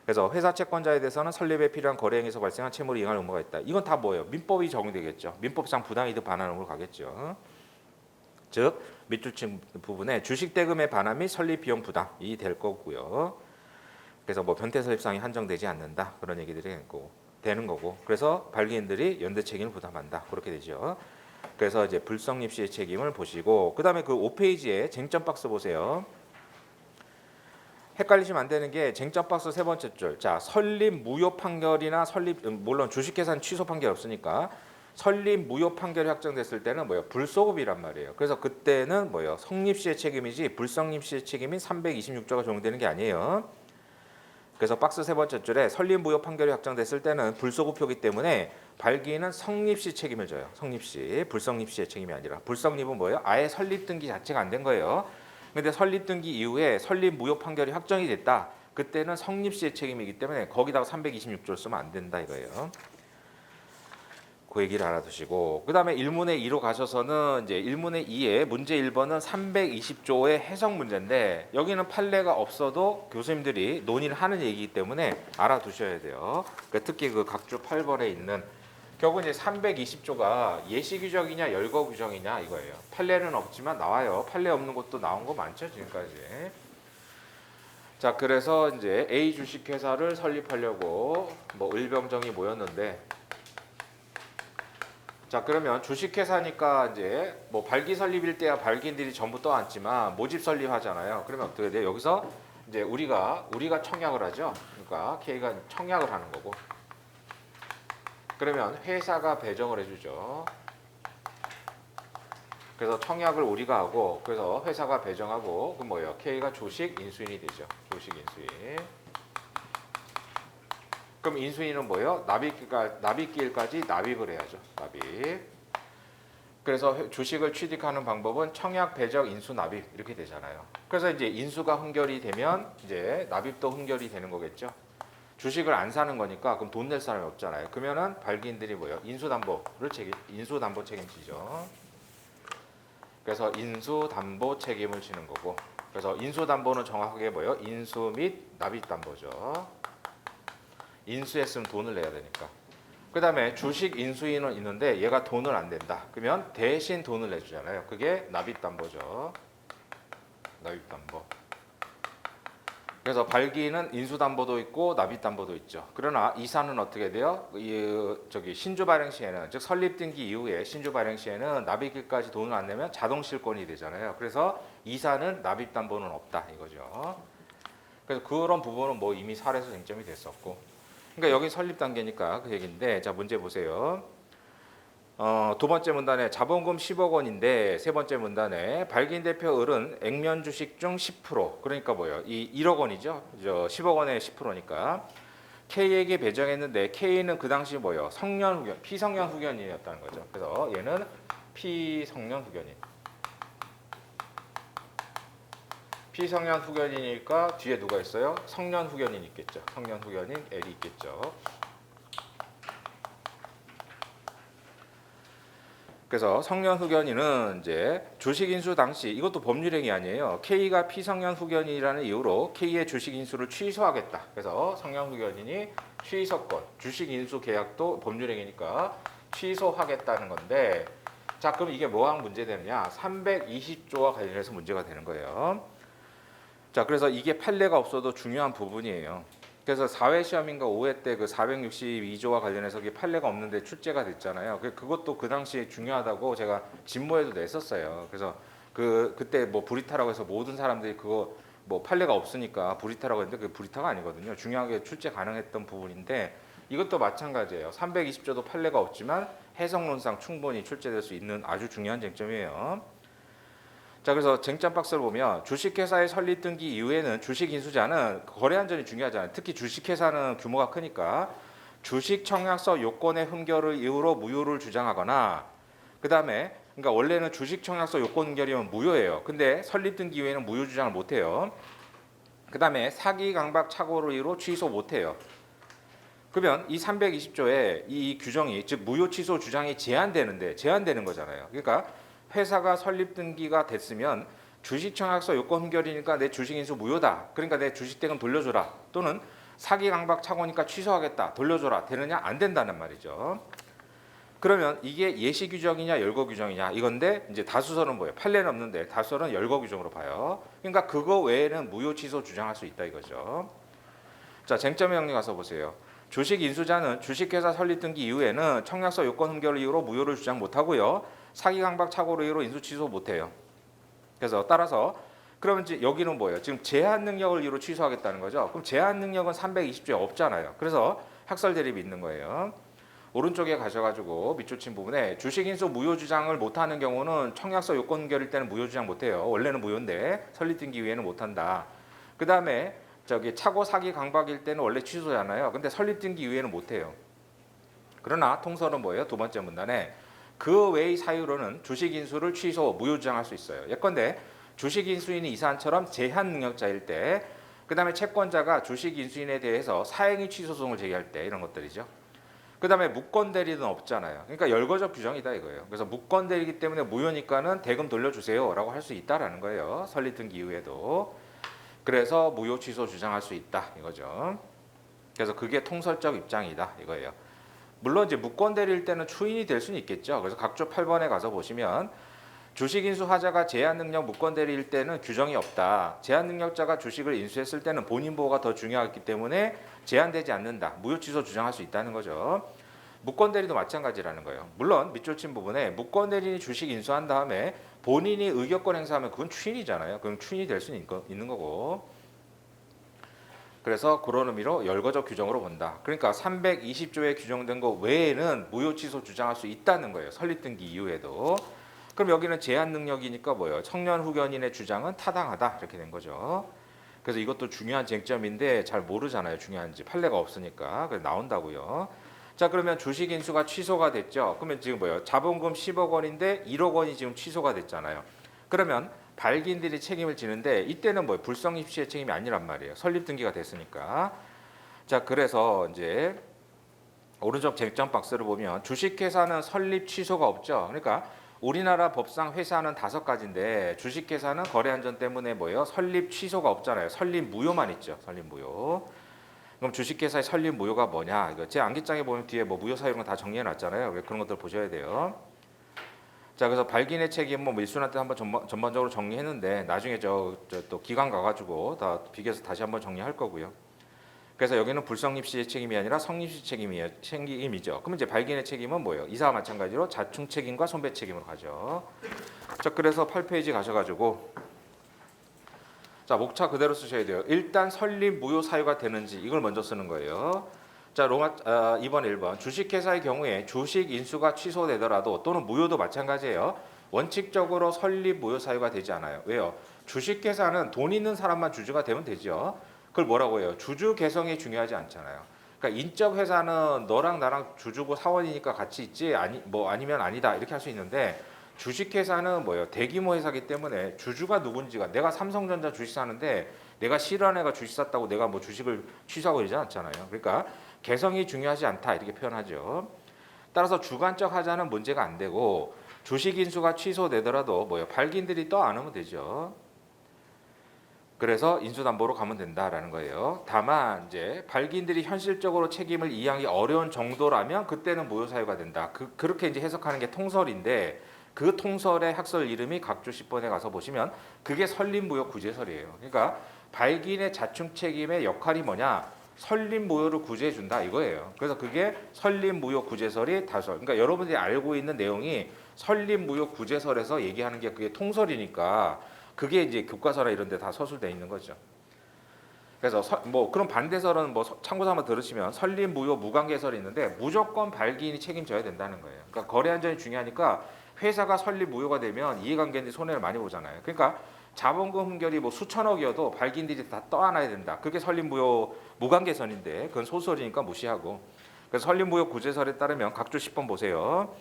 그래서 회사 채권자에 대해서는 설립에 필요한 거래 행위에서 발생한 채무를 이행할 의무가 있다. 이건 다 뭐예요? 민법이 적용되겠죠. 민법상 부당이득 반환으로 가겠죠. 즉 밑줄 부분에 주식 대금의 반환 및 설립 비용 부담이 될 거고요. 그래서 뭐 변태 설립상이 한정되지 않는다 그런 얘기들이 되는 거고. 그래서 발기인들이 연대 책임을 부담한다 그렇게 되죠. 그래서 이제 불성립 시의 책임을 보시고 그다음에 그 5페이지에 쟁점 박스 보세요. 헷갈리시면 안 되는 게 쟁점 박스 세 번째 줄. 자, 설립 무효 판결이나 설립 물론 주식회사는 취소 판결이 없으니까 설립 무효 판결이 확정됐을 때는 뭐예요? 불소급이란 말이에요. 그래서 그때는 뭐예요? 성립 시의 책임이지 불성립 시의 책임이 326조가 적용되는 게 아니에요. 그래서 박스 세 번째 줄에 설립 무효 판결이 확정됐을 때는 불소급표기 때문에 발기인은 성립 시 책임을 져요. 성립 시, 불성립 시의 책임이 아니라. 불성립은 뭐예요? 아예 설립 등기 자체가 안 된 거예요. 근데 설립 등기 이후에 설립 무효 판결이 확정이 됐다. 그때는 성립 시의 책임이기 때문에 거기다가 326조를 쓰면 안 된다 이거예요. 그 얘기를 알아두시고 그다음에 1문의 2로 가셔서는 이제 1문의 2에 문제 1번은 320조의 해석 문제인데 여기는 판례가 없어도 교수님들이 논의를 하는 얘기이기 때문에 알아두셔야 돼요. 그러니까 특히 그 각주 8번에 있는 결국 이제 320조가 예시 규정이냐 열거 규정이냐 이거예요. 판례는 없지만 나와요. 판례 없는 것도 나온 거 많죠 지금까지. 자 그래서 이제 A 주식회사를 설립하려고 뭐 을병정이 모였는데 자 그러면 주식회사니까 이제 뭐 발기 설립일 때야 발기인들이 전부 떠안지만 모집 설립하잖아요. 그러면 어떻게 돼요? 여기서 이제 우리가 청약을 하죠. 그러니까 K가 청약을 하는 거고. 그러면 회사가 배정을 해주죠. 그래서 청약을 우리가 하고 그래서 회사가 배정하고 그럼 뭐예요? K가 주식 인수인이 되죠. 주식 인수인. 그럼 인수인은 뭐예요? 납입기일까지 납입을 해야죠. 납입. 그래서 주식을 취득하는 방법은 청약, 배정, 인수, 납입 이렇게 되잖아요. 그래서 이제 인수가 흔결이 되면 이제 납입도 흔결이 되는 거겠죠. 주식을 안 사는 거니까 그럼 돈 낼 사람이 없잖아요. 그러면은 발기인들이 뭐예요? 인수담보 책임지죠. 그래서 인수담보 책임을 지는 거고. 그래서 인수담보는 정확하게 뭐예요? 인수 및 납입담보죠. 인수했으면 돈을 내야 되니까. 그 다음에 주식 인수인은 있는데 얘가 돈을 안 낸다. 그러면 대신 돈을 내주잖아요. 그게 납입담보죠. 납입담보. 그래서 발기인은 인수담보도 있고 납입담보도 있죠. 그러나 이사는 어떻게 돼요? 신주 발행 시에는 즉 설립 등기 이후에 신주 발행 시에는 납입기까지 돈을 안 내면 자동 실권이 되잖아요. 그래서 이사는 납입담보는 없다 이거죠. 그래서 그런 부분은 뭐 이미 사례에서 쟁점이 됐었고. 그러니까 여기 설립 단계니까 그 얘기인데 자 문제 보세요. 두 번째 문단에 자본금 10억 원인데 세 번째 문단에 발기인 대표 을은 액면 주식 중 10% 그러니까 뭐예요? 이 1억 원이죠. 10억 원의 10%니까 K에게 배정했는데 K는 그 당시 뭐예요? 성년 후견, 피성년 후견인이었다는 거죠. 그래서 얘는 피성년 후견인. 피성년 후견이니까 뒤에 누가 있어요? 성년 후견인 있겠죠. 성년 후견인 L이 있겠죠. 그래서 성년 후견인은 이제 주식 인수 당시 이것도 법률행위 아니에요. K가 피성년 후견인이라는 이유로 K의 주식 인수를 취소하겠다. 그래서 성년 후견인이 취소권, 주식 인수 계약도 법률행위니까 취소하겠다는 건데 자 그럼 이게 뭐랑 문제되느냐? 320조와 관련해서 문제가 되는 거예요. 자 그래서 이게 판례가 없어도 중요한 부분이에요. 그래서 4회 시험인가 5회 때 그 462조와 관련해서 판례가 없는데 출제가 됐잖아요. 그것도 그 당시에 중요하다고 제가 진모에도 냈었어요. 그래서 그때 뭐 불이타라고 해서 모든 사람들이 그거 뭐 판례가 없으니까 불이타라고 했는데 그 불이타가 아니거든요. 중요하게 출제 가능했던 부분인데 이것도 마찬가지예요. 320조도 판례가 없지만 해석론상 충분히 출제될 수 있는 아주 중요한 쟁점이에요. 자 그래서 쟁점 박스를 보면 주식회사의 설립 등기 이후에는 주식 인수자는 거래 안전이 중요하잖아요. 특히 주식회사는 규모가 크니까 주식 청약서 요건의 흠결을 이유로 무효를 주장하거나 그 다음에 그러니까 원래는 주식 청약서 요건 흠결이면 무효예요. 근데 설립 등기 이후에는 무효 주장을 못해요. 그 다음에 사기 강박 착오를 이유로 취소 못해요. 그러면 이 320조에 이 규정이 즉 무효 취소 주장이 제한되는 거잖아요. 그러니까 회사가 설립 등기가 됐으면 주식 청약서 요건 흠결이니까 내 주식 인수 무효다. 그러니까 내 주식 대금 돌려줘라. 또는 사기 강박 착오니까 취소하겠다. 돌려줘라. 되느냐? 안 된다는 말이죠. 그러면 이게 예시 규정이냐 열거 규정이냐 이건데 이제 다수설은 뭐예요? 판례는 없는데 다수설은 열거 규정으로 봐요. 그러니까 그거 외에는 무효 취소 주장할 수 있다 이거죠. 자, 쟁점의 정리 가서 보세요. 주식 인수자는 주식회사 설립 등기 이후에는 청약서 요건 흠결 이유로 무효를 주장 못하고요. 사기 강박 착오로 이유로 인수 취소 못해요. 그래서 따라서 그러면 이제 여기는 뭐예요? 지금 제한 능력을 이유로 취소하겠다는 거죠. 그럼 제한 능력은 320조에 없잖아요. 그래서 학설 대립이 있는 거예요. 오른쪽에 가셔가지고 밑줄 부분에 주식 인수 무효 주장을 못하는 경우는 청약서 요건 흠결일 때는 무효 주장 못해요. 원래는 무효인데 설립 등기 이후에는 못한다. 그 다음에 저기 착오 사기 강박일 때는 원래 취소잖아요. 근데 설립 등기 이후에는 못해요. 그러나 통설은 뭐예요? 두 번째 문단에 그 외의 사유로는 주식 인수를 취소 무효 주장할 수 있어요. 예컨대 주식 인수인이 이 사안처럼 제한 능력자일 때, 그 다음에 채권자가 주식 인수인에 대해서 사행위 취소송을 제기할 때 이런 것들이죠. 그 다음에 무권 대리는 없잖아요. 그러니까 열거적 규정이다 이거예요. 그래서 무권 대리기 때문에 무효니까는 대금 돌려주세요라고 할 수 있다라는 거예요. 설립 등기 이후에도. 그래서 무효 취소 주장할 수 있다 이거죠. 그래서 그게 통설적 입장이다 이거예요. 물론 이제 무권 대리일 때는 추인이 될 수는 있겠죠. 그래서 각조 8번에 가서 보시면 주식 인수 하자가 제한 능력 무권 대리일 때는 규정이 없다. 제한 능력자가 주식을 인수했을 때는 본인 보호가 더 중요하기 때문에 제한되지 않는다. 무효 취소 주장할 수 있다는 거죠. 무권 대리도 마찬가지라는 거예요. 물론 밑줄 친 부분에 무권 대리인이 주식 인수한 다음에 본인이 의결권 행사하면 그건 추인이잖아요. 그럼 추인이 될 수는 있는 거고. 그래서 그런 의미로 열거적 규정으로 본다. 그러니까 320조에 규정된 거 외에는 무효 취소 주장할 수 있다는 거예요. 설립 등기 이후에도. 그럼 여기는 제한 능력이니까 뭐예요? 청년 후견인의 주장은 타당하다 이렇게 된 거죠. 그래서 이것도 중요한 쟁점인데 잘 모르잖아요. 중요한지 판례가 없으니까. 그래서 나온다고요. 자, 그러면 주식 인수가 취소가 됐죠. 그러면 지금 뭐예요? 자본금 10억 원인데 1억 원이 지금 취소가 됐잖아요. 그러면 발기인들이 책임을 지는데 이때는 뭐예요? 불성립 시의 책임이 아니란 말이에요. 설립 등기가 됐으니까. 자, 그래서 이제 오른쪽 쟁점 박스를 보면 주식회사는 설립 취소가 없죠. 그러니까 우리나라 법상 회사는 5가지인데 주식회사는 거래안전 때문에 뭐예요? 설립 취소가 없잖아요. 설립 무효만 있죠. 설립 무효. 그럼 주식회사의 설립 무효가 뭐냐? 이거 제 안기장에 보면 뒤에 뭐 무효 사유는 다 정리해 놨잖아요. 그런 것들 보셔야 돼요. 자, 그래서 발기인의 책임 뭐 일순환 때 한번 전반적으로 정리했는데 나중에 저 또 기관 가가지고 다 비교해서 다시 한번 정리할 거고요. 그래서 여기는 불성립 시의 책임이 아니라 성립 시 책임이죠. 그럼 이제 발기인의 책임은 뭐예요? 이사와 마찬가지로 자충 책임과 손배 책임으로 가죠. 자, 그래서 8페이지 가셔가지고 자, 목차 그대로 쓰셔야 돼요. 일단 설립 무효 사유가 되는지 이걸 먼저 쓰는 거예요. 자, 2번 1번 주식회사의 경우에 주식 인수가 취소되더라도 또는 무효도 마찬가지예요. 원칙적으로 설립 무효 사유가 되지 않아요. 왜요? 주식회사는 돈 있는 사람만 주주가 되면 되죠. 그걸 뭐라고 해요? 주주 개성이 중요하지 않잖아요. 그러니까 인적 회사는 너랑 나랑 주주고 사원이니까 같이 있지 아니면 아니다 이렇게 할 수 있는데 주식회사는 뭐예요? 대규모 회사기 때문에 주주가 누군지가 내가 삼성전자 주식 사는데 내가 싫어하는 애가 주식 샀다고 내가 뭐 주식을 취소하고 이러지 않잖아요. 그러니까 개성이 중요하지 않다 이렇게 표현하죠. 따라서 주관적 하자는 문제가 안 되고 주식 인수가 취소되더라도 뭐예요? 발기인들이 떠 안으면 되죠. 그래서 인수담보로 가면 된다라는 거예요. 다만 이제 발기인들이 현실적으로 책임을 이해하기 어려운 정도라면 그때는 무효 사유가 된다. 그렇게 이제 해석하는 게 통설인데 그 통설의 학설 이름이 각조 10번에 가서 보시면 그게 설립무효 구제설이에요. 그러니까 발기인의 자충 책임의 역할이 뭐냐? 설립무효를 구제해 준다 이거예요. 그래서 그게 설립무효 구제설이 다설. 그러니까 여러분들이 알고 있는 내용이 설립무효 구제설에서 얘기하는 게 그게 통설이니까 그게 이제 교과서나 이런 데 다 서술되어 있는 거죠. 그래서 뭐 그런 반대설은 뭐 참고서 한번 들으시면 설립무효 무관계설이 있는데 무조건 발기인이 책임져야 된다는 거예요. 그러니까 거래 안전이 중요하니까 회사가 설립무효가 되면 이해관계인들이 손해를 많이 보잖아요. 그러니까 자본금 흠결이 뭐 수천억이어도 발기인들이 다 떠안아야 된다. 그게 설립무효 무관계선인데 그건 소설이니까 무시하고. 그래서 설립무효 구제설에 따르면 각조 10번 보세요.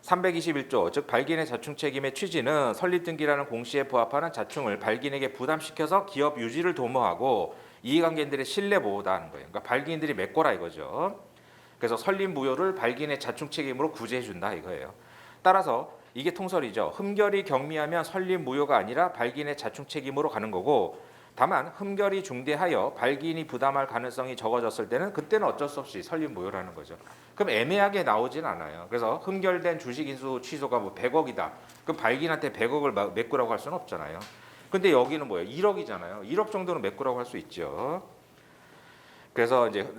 321조 즉 발기인의 자충 책임의 취지는 설립등기라는 공시에 부합하는 자충을 발기인에게 부담시켜서 기업 유지를 도모하고 이해관계인들의 신뢰 보호다는 거예요. 그러니까 발기인들이 메꿔라 이거죠. 그래서 설립무효를 발기인의 자충 책임으로 구제해 준다 이거예요. 따라서 이게 통설이죠. 흠결이 경미하면 설립무효가 아니라 발기인의 자충 책임으로 가는 거고 다만 흠결이 중대하여 발기인이 부담할 가능성이 적어졌을 때는 그때는 어쩔 수 없이 설립무효라는 거죠. 그럼 애매하게 나오진 않아요. 그래서 흠결된 주식인수 취소가 뭐 100억이다. 그럼 발기인한테 100억을 메꾸라고 할 수는 없잖아요. 근데 여기는 뭐예요? 1억이잖아요. 1억 정도는 메꾸라고 할 수 있죠. 그래서 이제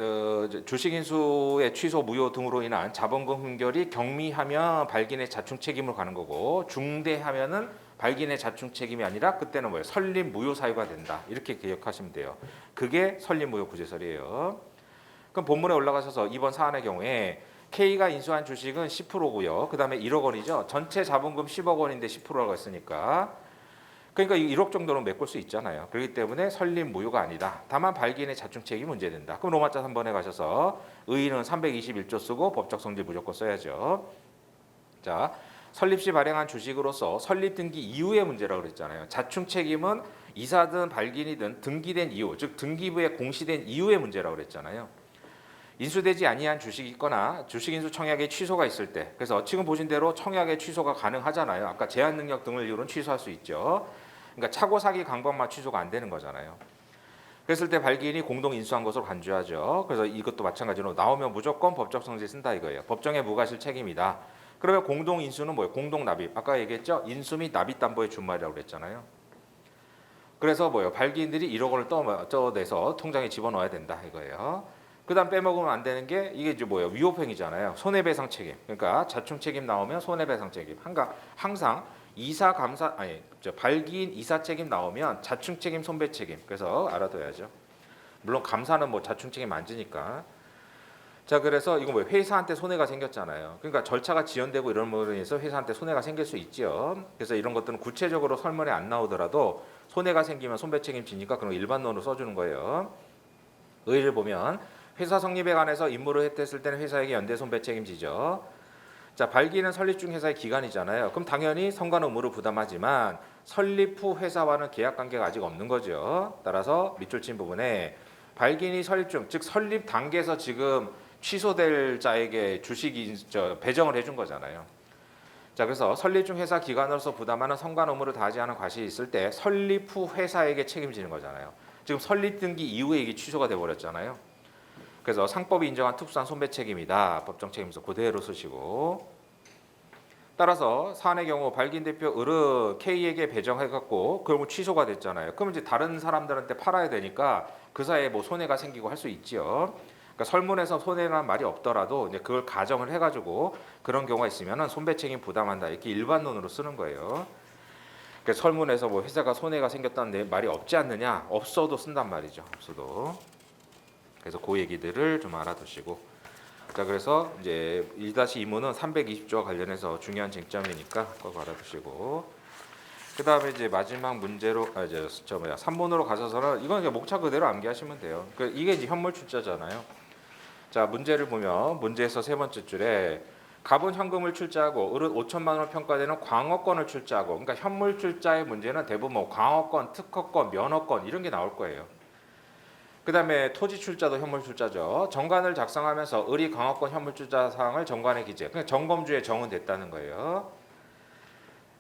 주식인수의 취소 무효 등으로 인한 자본금 흠결이 경미하면 발기인의 자충 책임으로 가는 거고 중대하면은 발기인의 자충 책임이 아니라 그때는 뭐예요? 설립 무효 사유가 된다. 이렇게 기억하시면 돼요. 그게 설립 무효 구제설이에요. 그럼 본문에 올라가셔서 이번 사안의 경우에 K가 인수한 주식은 10%고요. 그다음에 1억 원이죠. 전체 자본금 10억 원인데 10%라고 했으니까 그러니까 1억 정도는 메꿀 수 있잖아요. 그렇기 때문에 설립 무효가 아니다. 다만 발기인의 자충 책임이 문제된다. 그럼 로마자 3번에 가셔서 의의는 321조 쓰고 법적 성질 무조건 써야죠. 자, 설립 시 발행한 주식으로서 설립 등기 이후의 문제라고 그랬잖아요. 자충 책임은 이사든 발기인이든 등기된 이후, 즉 등기부에 공시된 이후의 문제라고 그랬잖아요. 인수되지 아니한 주식이 있거나 주식인수 청약의 취소가 있을 때, 그래서 지금 보신 대로 청약의 취소가 가능하잖아요. 아까 제한 능력 등을 이유로는 취소할 수 있죠. 그러니까 차고 사기 강박만 취소가 안 되는 거잖아요. 그랬을 때 발기인이 공동 인수한 것으로 간주하죠. 그래서 이것도 마찬가지로 나오면 무조건 법적 성질 쓴다 이거예요. 법정의 무과실 책임이다. 그러면 공동 인수는 뭐예요? 공동 납입. 아까 얘기했죠. 인수 및 납입 담보의 준말이라고 그랬잖아요. 그래서 뭐예요? 발기인들이 1억 원을 떠내서 통장에 집어넣어야 된다 이거예요. 그다음 빼먹으면 안 되는 게 이게 이제 뭐예요? 위법행위잖아요. 손해배상 책임. 그러니까 자충 책임 나오면 손해배상 책임. 항상 이사 감사 발기인 이사 책임 나오면 자충 책임 손배 책임. 그래서 알아둬야죠. 물론 감사는 뭐 자충 책임 안 지니까. 자, 그래서 이거 뭐 회사한테 손해가 생겼잖아요. 그러니까 절차가 지연되고 이런 부분에 있어 회사한테 손해가 생길 수 있죠. 그래서 이런 것들은 구체적으로 설문에 안 나오더라도 손해가 생기면 손배 책임지니까 그런 일반론으로 써주는 거예요. 의의를 보면 회사 성립에 관해서 임무를 했을 때는 회사에게 연대 손배 책임지죠. 자, 발기인은 설립 중 회사의 기관이잖아요. 그럼 당연히 성관 의무를 부담하지만 설립 후 회사와는 계약 관계가 아직 없는 거죠. 따라서 밑줄 친 부분에 발기인이 설립 중, 즉 설립 단계에서 지금 취소될 자에게 주식이 배정을 해준 거잖아요. 자, 그래서 설립 중 회사 기관으로서 부담하는 성관 의무를 다하지 않은 과실이 있을 때 설립 후 회사에게 책임지는 거잖아요. 지금 설립 등기 이후에 이게 취소가 돼 버렸잖아요. 그래서 상법이 인정한 특수한 손배 책임이다. 법정 책임서 그대로 쓰시고. 따라서 사안의 경우 발기인 대표 을은 K에게 배정해갖고 그러면 취소가 됐잖아요. 그럼 이제 다른 사람들한테 팔아야 되니까 그 사이에 뭐 손해가 생기고 할 수 있지요. 그러니까 설문에서 손해란 말이 없더라도 이제 그걸 가정을 해가지고 그런 경우가 있으면은 손배 책임 부담한다 이렇게 일반론으로 쓰는 거예요. 그러니까 설문에서 뭐 회사가 손해가 생겼다는 말이 없지 않느냐? 없어도 쓴단 말이죠. 없어도. 그래서 그 얘기들을 좀 알아두시고. 자, 그래서 이제 1-2문은 320조와 관련해서 중요한 쟁점이니까 꼭 알아두시고. 그다음에 이제 마지막 문제로 3문으로 가셔서는 이건 이제 목차 그대로 암기하시면 돼요. 이게 이제 현물 출자잖아요. 자, 문제를 보면 문제에서 세 번째 줄에 갑은 현금을 출자하고 을은 5천만 원으로 평가되는 광어권을 출자하고, 그러니까 현물 출자의 문제는 대부분 뭐 광어권, 특허권, 면허권 이런 게 나올 거예요. 그다음에 토지 출자도 현물 출자죠. 정관을 작성하면서 을이 광어권 현물 출자 사항을 정관에 기재. 그러니까 정범주에 정은됐다는 거예요.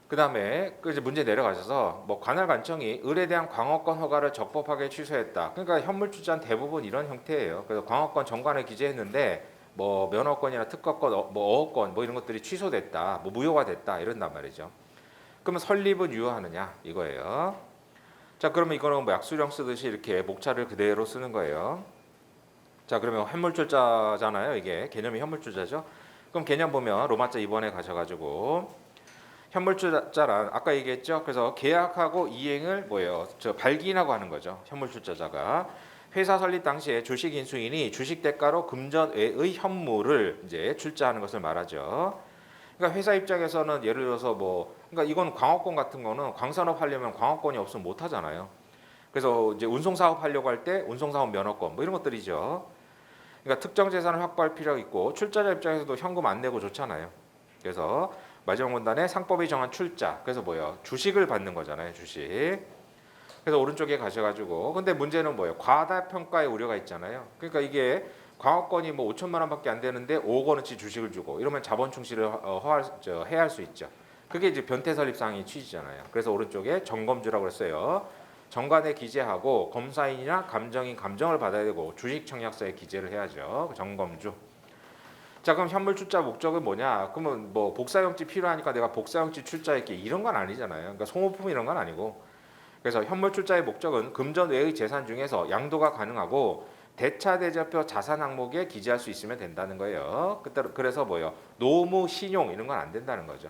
그다음에 이제 문제 내려가셔서 뭐 관할관청이 을에 대한 광어권 허가를 적법하게 취소했다. 그러니까 현물 출자는 대부분 이런 형태예요. 그래서 광어권 정관에 기재했는데 뭐 면허권이나 특허권, 뭐 어업권 뭐 이런 것들이 취소됐다, 뭐 무효가 됐다 이런단 말이죠. 그러면 설립은 유효하느냐 이거예요. 자, 그러면 이거는 뭐 약수령 쓰듯이 이렇게 목차를 그대로 쓰는 거예요. 자, 그러면 현물출자잖아요. 이게 개념이 현물출자죠. 그럼 개념 보면 로마자 2번에 가셔가지고 현물출자란 아까 얘기했죠. 그래서 계약하고 이행을 뭐예요? 발기인하고 하는 거죠. 현물출자자가 회사 설립 당시에 주식 인수인이 주식 대가로 금전 외의 현물을 이제 출자하는 것을 말하죠. 그러니까 회사 입장에서는 예를 들어서 뭐 그러니까 이건 광어권 같은 거는 광산업 하려면 광어권이 없으면 못 하잖아요. 그래서 이제 운송 사업 하려고 할 때 운송 사업 면허권 뭐 이런 것들이죠. 그러니까 특정 재산을 확보할 필요가 있고 출자자 입장에서도 현금 안 내고 좋잖아요. 그래서 마지막 문단에 상법이 정한 출자. 그래서 뭐예요? 주식을 받는 거잖아요. 주식. 그래서 오른쪽에 가셔가지고 근데 문제는 뭐예요? 과다평가의 우려가 있잖아요. 그러니까 이게 광어권이 뭐 5천만 원밖에 안 되는데 5억 원어치 주식을 주고 이러면 자본 충실을 해야 할 수 있죠. 그게 이제 변태 설립 사항의 취지잖아요. 그래서 오른쪽에 정검주라고 했어요. 정관에 기재하고 검사인이나 감정인 감정을 받아야 되고 주식 청약서에 기재를 해야죠. 정검주. 자, 그럼 현물 출자 목적은 뭐냐? 그러면 뭐 복사용지 필요하니까 내가 복사용지 출자할게 이런 건 아니잖아요. 그러니까 소모품 이런 건 아니고. 그래서 현물 출자의 목적은 금전 외의 재산 중에서 양도가 가능하고 대차대조표 자산 항목에 기재할 수 있으면 된다는 거예요. 그래서 뭐요? 노무, 신용 이런 건 안 된다는 거죠.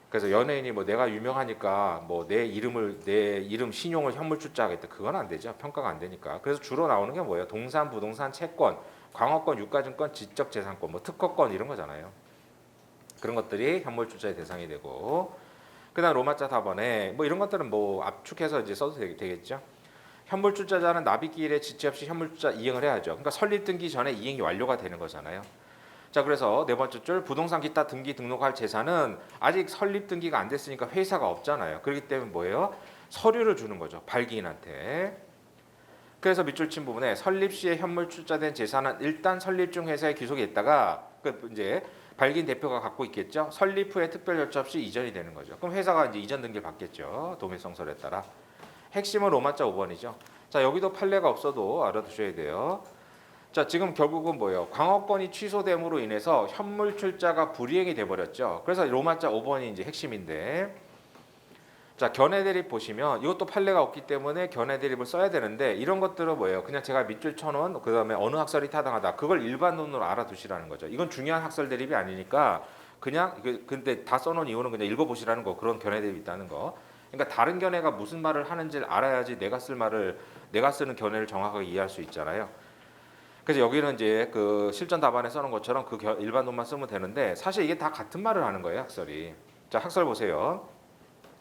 그래서 연예인이 뭐 내가 유명하니까 뭐 내 이름 신용을 현물 출자하겠다 그건 안 되죠. 평가가 안 되니까. 그래서 주로 나오는 게 뭐예요? 동산, 부동산, 채권, 광업권, 유가증권, 지적재산권, 뭐 특허권 이런 거잖아요. 그런 것들이 현물 출자의 대상이 되고, 그다음 로마자 4번에 뭐 이런 것들은 뭐 압축해서 이제 써도 되겠죠. 현물 출자자는 납입기일에 지체 없이 현물 출자 이행을 해야죠. 그러니까 설립 등기 전에 이행이 완료가 되는 거잖아요. 자, 그래서 네 번째 줄 부동산 기타 등기 등록할 재산은 아직 설립 등기가 안 됐으니까 회사가 없잖아요. 그렇기 때문에 뭐예요? 서류를 주는 거죠. 발기인한테. 그래서 밑줄 친 부분에 설립 시에 현물 출자된 재산은 일단 설립 중 회사에 귀속이 있다가 이제 발기인 대표가 갖고 있겠죠. 설립 후에 특별 절차 없이 이전이 되는 거죠. 그럼 회사가 이제 이전 등기를 받겠죠. 동일성설에 따라. 핵심은 로마자 5번이죠. 자, 여기도 판례가 없어도 알아두셔야 돼요. 자, 지금 결국은 뭐예요? 광업권이 취소됨으로 인해서 현물 출자가 불이행이 돼 버렸죠. 그래서 로마자 5번이 이제 핵심인데, 자, 견해 대립 보시면 이것도 판례가 없기 때문에 견해 대립을 써야 되는데, 이런 것들은 뭐예요? 그냥 제가 밑줄 쳐놓은 그다음에 어느 학설이 타당하다 그걸 일반론으로 알아두시라는 거죠. 이건 중요한 학설 대립이 아니니까 그냥 근데 다 써놓은 이유는 그냥 읽어보시라는 거. 그런 견해 대립이 있다는 거. 그러니까 다른 견해가 무슨 말을 하는지를 알아야지 내가 쓰는 견해를 정확하게 이해할 수 있잖아요. 그래서 여기는 이제 그 실전 답안에 써놓은 것처럼 그 일반론만 쓰면 되는데, 사실 이게 다 같은 말을 하는 거예요, 학설이. 자, 학설 보세요.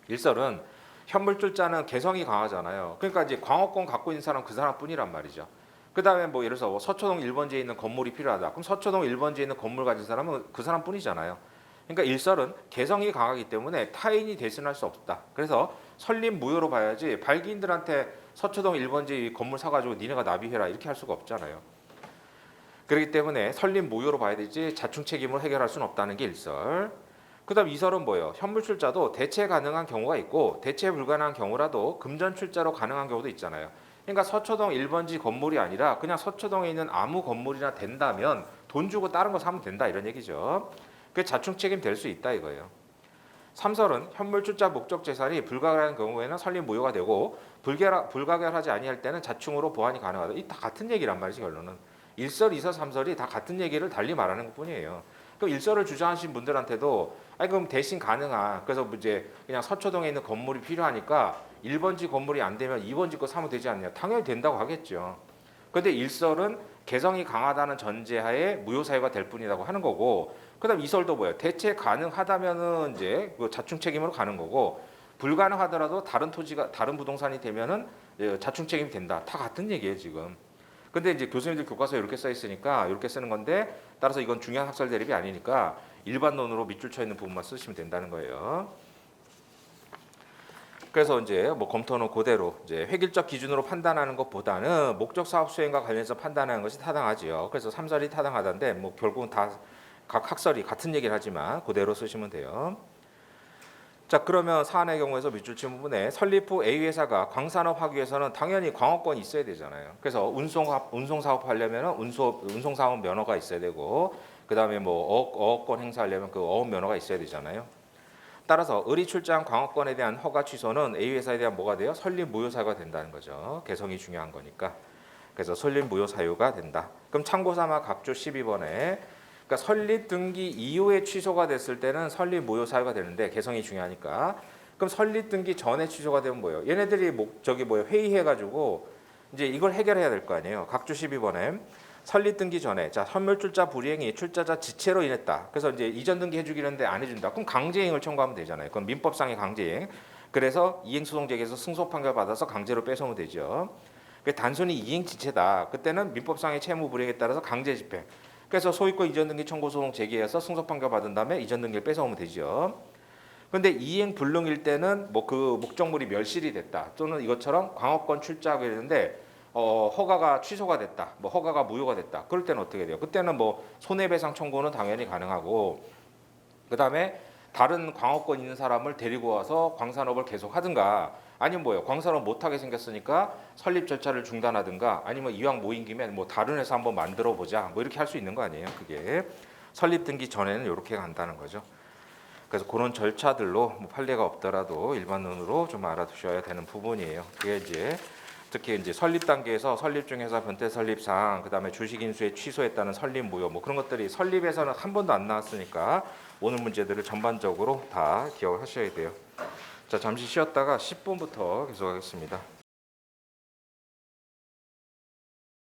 일설은 현물 출자는 개성이 강하잖아요. 그러니까 이제 광업권 갖고 있는 사람 그 사람뿐이란 말이죠. 그다음에 뭐 예를 들어서 서초동 1번지에 있는 건물이 필요하다. 그럼 서초동 1번지에 있는 건물 가진 사람은 그 사람뿐이잖아요. 그러니까 일설은 개성이 강하기 때문에 타인이 대신할 수 없다. 그래서 설립 무효로 봐야지 발기인들한테 서초동 1번지 건물 사가지고 니네가 납입해라 이렇게 할 수가 없잖아요. 그렇기 때문에 설립 무효로 봐야 되지 자충 책임을 해결할 수는 없다는 게 일설. 그다음 이설은 뭐예요? 현물 출자도 대체 가능한 경우가 있고 대체 불가능한 경우라도 금전 출자로 가능한 경우도 있잖아요. 그러니까 서초동 1번지 건물이 아니라 그냥 서초동에 있는 아무 건물이나 된다면 돈 주고 다른 거 사면 된다 이런 얘기죠. 그게 자충 책임 될 수 있다 이거예요. 삼설은 현물 출자 목적 재산이 불가결한 경우에는 설립 무효가 되고 불가결하지 아니할 때는 자충으로 보완이 가능하다. 이 다 같은 얘기란 말이지 결론은. 일설, 이설, 삼설이 다 같은 얘기를 달리 말하는 것뿐이에요. 그럼 일설을 주장하신 분들한테도 아니 그럼 대신 가능한, 그래서 이제 그냥 서초동에 있는 건물이 필요하니까 1번지 건물이 안 되면 2번지 거 사면 되지 않냐? 당연히 된다고 하겠죠. 그런데 일설은 개성이 강하다는 전제하에 무효 사유가 될 뿐이라고 하는 거고, 그다음 이설도 뭐예요? 대체 가능하다면은 이제 그 자충 책임으로 가는 거고, 불가능하더라도 다른 토지가 다른 부동산이 되면은 자충 책임이 된다. 다 같은 얘기예요 지금. 근데 이제 교수님들 교과서에 이렇게 써 있으니까 이렇게 쓰는 건데, 따라서 이건 중요한 학설 대립이 아니니까 일반론으로 밑줄 쳐 있는 부분만 쓰시면 된다는 거예요. 그래서 이제 뭐 검토는 그대로 이제 획일적 기준으로 판단하는 것보다는 목적 사업 수행과 관련해서 판단하는 것이 타당하지요. 그래서 삼설이 타당하다는데 뭐 결국은 다 각 학설이 같은 얘기를 하지만 그대로 쓰시면 돼요. 자, 그러면 사안의 경우에서 밑줄 친 부분에 설립 후 A 회사가 광산업 하기 위해서는 당연히 광업권이 있어야 되잖아요. 그래서 운송 사업 하려면 운송 사업 면허가 있어야 되고, 그다음에 뭐 어업권 행사하려면 그 어업 면허가 있어야 되잖아요. 따라서 을이 출자한 광업권에 대한 허가 취소는 A 회사에 대한 뭐가 돼요? 설립 무효 사유가 된다는 거죠. 개성이 중요한 거니까. 그래서 설립 무효 사유가 된다. 그럼 참고 삼아 각조 12번에 그러니까 설립 등기 이후에 취소가 됐을 때는 설립 무효 사유가 되는데 개성이 중요하니까. 그럼 설립 등기 전에 취소가 되면 뭐예요? 얘네들이 회의해가지고 이제 이걸 해결해야 될 거 아니에요. 각조 12번에 설립 등기 전에 자 현물 출자 불이행이 출자자 지체로 인했다. 그래서 이제 이전 등기 해주기로 했는데 안 해준다. 그럼 강제이행을 청구하면 되잖아요. 그건 민법상의 강제이행. 그래서 이행 소송 제기해서 승소 판결 받아서 강제로 뺏어오면 되죠. 단순히 이행 지체다. 그때는 민법상의 채무 불이행에 따라서 강제 집행. 그래서 소유권 이전 등기 청구 소송 제기해서 승소 판결 받은 다음에 이전 등기를 뺏어오면 되죠. 그런데 이행 불능일 때는 뭐 그 목적물이 멸실이 됐다. 또는 이것처럼 광업권 출자하게 되는데 허가가 취소가 됐다. 뭐 허가가 무효가 됐다. 그럴 때는 어떻게 돼요? 그때는 뭐 손해배상 청구는 당연히 가능하고, 그다음에 다른 광업권 있는 사람을 데리고 와서 광산업을 계속 하든가, 아니면 뭐예요? 광산업 못하게 생겼으니까 설립 절차를 중단하든가 아니면 이왕 모인 김에 뭐 다른 회사 한번 만들어 보자 뭐 이렇게 할 수 있는 거 아니에요? 그게 설립 등기 전에는 이렇게 간다는 거죠. 그래서 그런 절차들로 뭐 판례가 없더라도 일반 눈으로 좀 알아두셔야 되는 부분이에요. 그게 이제 특히 이제 설립 단계에서 설립 중에서 변태 설립 사항, 그다음에 주식 인수에 취소했다는 설립 무효 뭐 그런 것들이 설립에서는 한 번도 안 나왔으니까 오늘 문제들을 전반적으로 다 기억을 하셔야 돼요. 자, 잠시 쉬었다가 10분부터 계속하겠습니다.